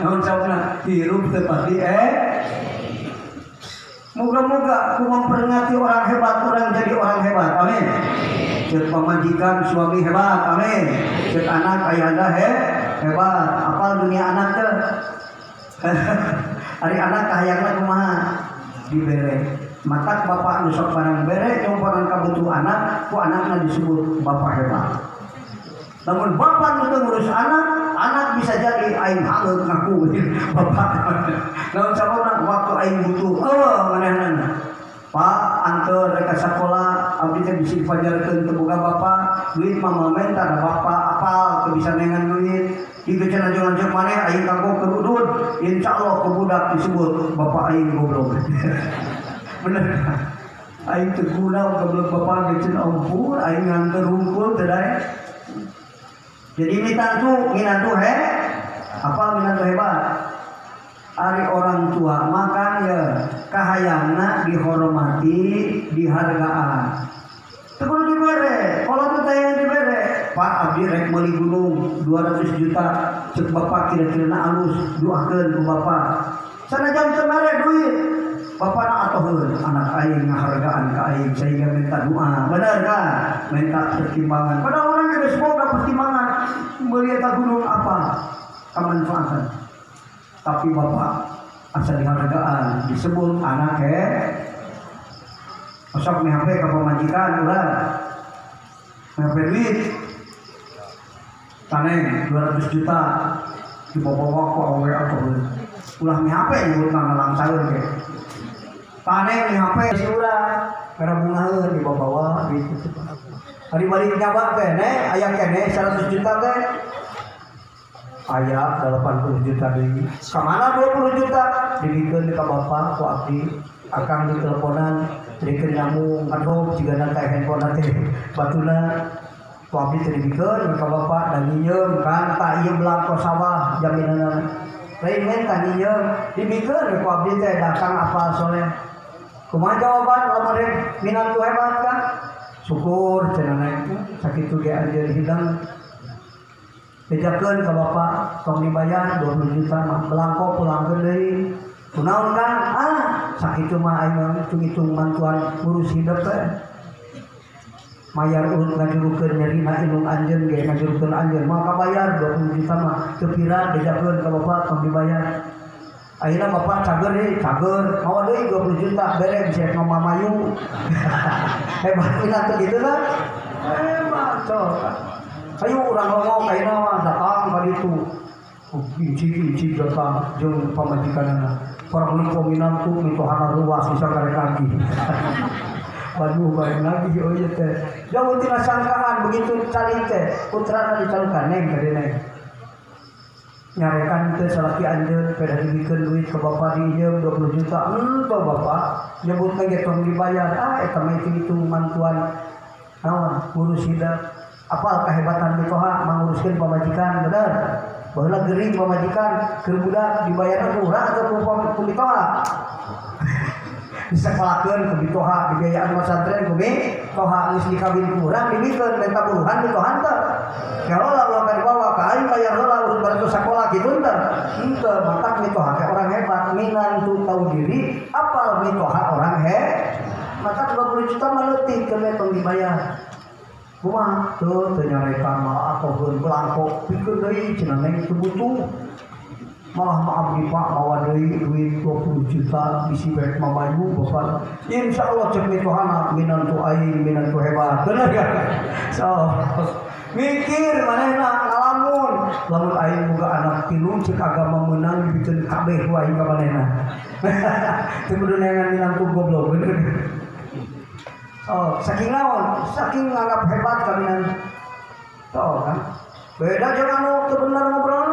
Naon sabna hirup teu pati Moga-moga aku memperingati orang hebat, orang jadi orang hebat. Amin. Cek pemajikan suami hebat. Amin. Cek anak ayahanda hebat. Apal dunia anak teh. Hari anak kahayangna kumaha dibere. Matak bapak nusok barang bere yang barang kabutuh anak, ku anaknya disebut bapak hebat. Namun bapak itu ngurus anak, anak bisa jadi aing halut ngaku bapak. Namun sama orang waktu aing butuh, manehna. Pak antar reka sekolah, abdi teh bisi dipajarkeun teu boga bapak, duit mah mamen tah bapak apal teu bisa nengan duit. Jika cenah lanjut maneh aing kanggo kerudun, insyaallah ku budak disebut bapak aing goblok. Bener kan? Aing teguna goblok bapak geuceun ampun aing nganter hungkul teh dae. Jadi minantu apa minantu hebat? Ari orang tua makan ya kahayangna dihormati, dihargaan. Teu kudu dibere, kalau teu tayang dibere. Pak abdi rek meuli gunung 200 juta, cek bapak kira-kira alus doakeun ku bapak. Sanajan teu mere duit, bapak na atoheun anak aing ngahargaan ka aing sehingga minta doa. Bener kan? Minta pertimbangan. Padahal orang geus boga pertimbangan meuli eta gunung apa? Kamanfaatan. Tapi bapak asa dihargaan disebut anak Masuk mehp ke pemajikan ulah mehp duit taneng 200 juta dibawa ku awe atuh ulah mehp nyebut nang langsaeun ge taneng mehp si urang karena bungaeun dibawa duit itu hari balik nyaba teh aya kene 100 juta teh aya 80 juta deui kamana 20 juta dibikeun ka bapak ku abdi akang di teleponan dikeun nyambung ngadog jiga teh handphone teh batuna ku abdi teh dibikeun ka bapak dan nyieum kan ta ieu belangko sawah jaminanna lain men ta nyieum dibikeun ku abdi teh dakang apal soleh kumaha jawaban lamun minantu hebat kan syukur cenah sakitu ge anjeun hidang dijakeun ka bapak tong dibayar 20 juta mah belangko pulangkeun deui kunaon kan sakitu mah aing hitung-hitung bantuan ngurus hidup teh mayar urut ngajurukeun nyarina indung anjeun ge ngajurukeun anjeun mah kabayar 20 juta mah teu pira dijakeun ka bapak tong dibayar akhirnya bapak cager mau deui 20 juta bere bisa ngomamayu hebat minat gitu lah hebat coba ayo urang ngomong kaina mah datang ka ditu inci datang jeung pamajikanna parang peminantu mitohana ruas bisa karek lagi waduh bae lagi ieu teh jauh tina sangkaan begitu calik teh putrana dicalukan neng ka neng nyarekan teh salaki anjeun peda dibikeun duit ke bapak dijieum 20 juta henteu bapak nyebut ge tong dibayar eta mah hitung mantuan naon ngurus hidup apal kehebatan mitoha manguruskeun pamajikan bener baheula geuring pamajikan keur budak dibayar murah atau ku mitoha disekolakeun ku mitoha dibiayaan pesantren ku mitoha geus dikawin kurang dibikeun minta buruhan mitohan teh kalau ulah ka dibawa ka aing bayar heula urus baratus sakola kitu teh henteu maka mitoha teh orang hebat minantu tahu diri apal mitoha orang maka 20 juta mah leutik keur tong dibayar kumaha teu nyarekan malah atoheun belangko pikeun deui cenah neng teu butuh malah abdi pak mawa deui duit 20 juta bisi bae mamayu bapak insyaallah cek mitohana minantu aing minantu hebat bener ya so mikir manehna ngalamun lamun aing boga anak tilu cek agama meunang dibikeun kabeh ku aing ka manehna teu kudu nengan minantu goblok bener. Oh, saking naon, saking nganggap hebat kaminan. Tuh kan, beda jangan anu teu bener ngobrol.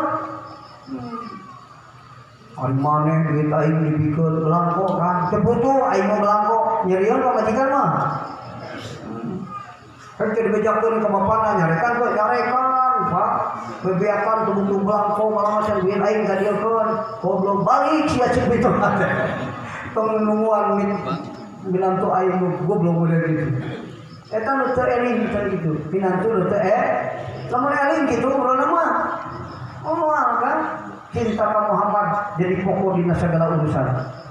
Ari maneh duit aing dibikeun belangko kan, teu butuh aing mah belangko nyerieun ka majikan mah. Kan teu dibejakeun ka bapana nyarekan kok nyarekan, Pak. Bebeakan teu butuh belangko malah macan duit aing kadiekeun. Goblok balik sia cek itu. Tong nungguan minantu aing goblok model gitu. Eta nu teu eling gitu. Minantu nu teu lamun eling gitu urang mah. Moal kan cinta ka Muhammad jadi pokok dina segala urusan.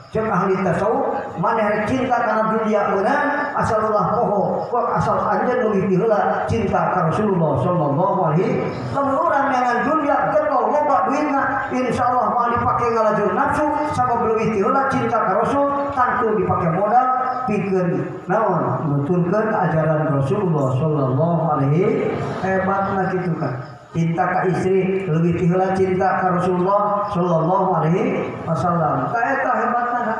Cek ahli tasawuf maneh cinta karena dunia meunang asalullah poho kok asal anjeun leuwih heula cinta ka Rasulullah sallallahu alaihi wasallam. Urang dengan dunia getol loba duitna insyaallah moal dipake ngalajur nafsu sabab leuwih heula cinta ka Rasul tantu dipake modal pikeun naon nuturkeun ajaran Rasulullah sallallahu alaihi hebatna kitu kan. Cinta ka istri lebih heula cinta ka Rasulullah sallallahu alaihi wasallam. Ta eta hebatna kan.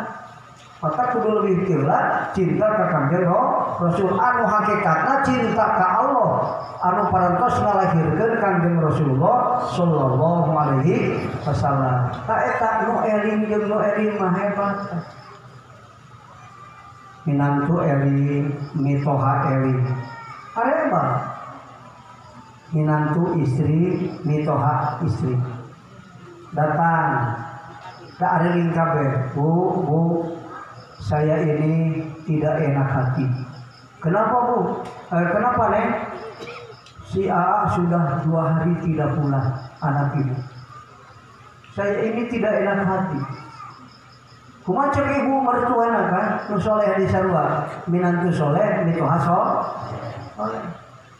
Mata kudu lebih heula cinta ka Kangjeng Rasul anu hakikatna cinta ka Allah anu parantos ngalahirkeun Kangjeng Rasulullah sallallahu alaihi wasallam. Ta eta nu eling jeung nu eling mah hebat. Minantu eling, mitoha eling. Areba minantu istri, mitoha istri. Datang, tak ada lingkabe. Bu, saya ini tidak enak hati. Kenapa bu? Kenapa Neng? Si A sudah 2 hari tidak pulang, anak ibu. Saya ini tidak enak hati. Kumaha cek ibu mertuana kan? Nu soleh di sarua. Minantu soleh, mitoha soleh.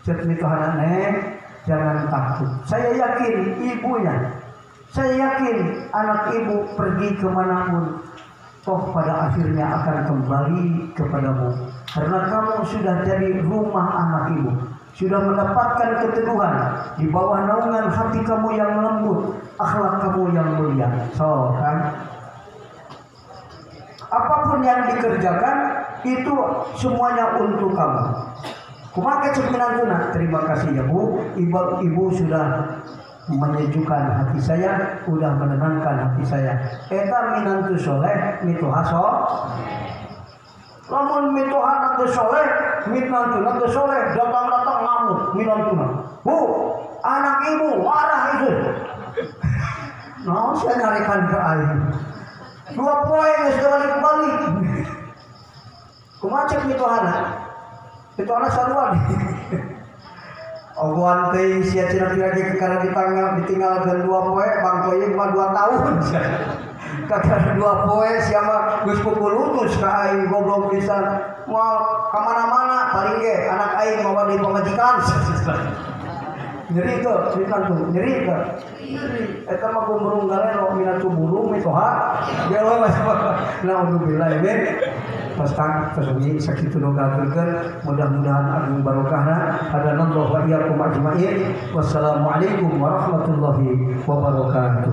Cek mitoha Neng. Jangan takut. Saya yakin ibunya. Saya yakin anak ibu pergi kemanapun, toh pada akhirnya akan kembali kepadamu. Karena kamu sudah jadi rumah anak ibu. Sudah mendapatkan keteduhan di bawah naungan hati kamu yang lembut, akhlak kamu yang mulia. So kan? Apapun yang dikerjakan itu semuanya untuk kamu. Kumaha ceminantuna, terima kasih ya Bu. Ibu sudah menyejukkan hati saya, sudah menenangkan hati saya. Eta minantu soleh, mitoha lamun mitoha nantu soleh, minantu soleh, datang ngamuk minantuna. Bu, anak ibu marah itu. Nah, saya nyarikan ke air. 2 poe geus balik. Kumaha cek mitohana? Itu anak sarua nih. Ogoan teh sia cenah lagi karena ditinggalkeun 2 poe, Bang Toyib mah 2 tahun. Kakak 2 poe sia mah geus pupulutus ka aing goblok pisan. Moal ka mana-mana paling ge anak aing mawa di pamajikan. Nyeri itu, nyeri itu. Eta mah gumbrung galero minatu burung mitoha. Gelo mas. Naudzubillah ya. Pastang tersebut sakitu nogakeun mudah-mudahan agung barokahna hadanallahu wa iyyakum ajmain. Wassalamualaikum warahmatullahi wabarakatuh.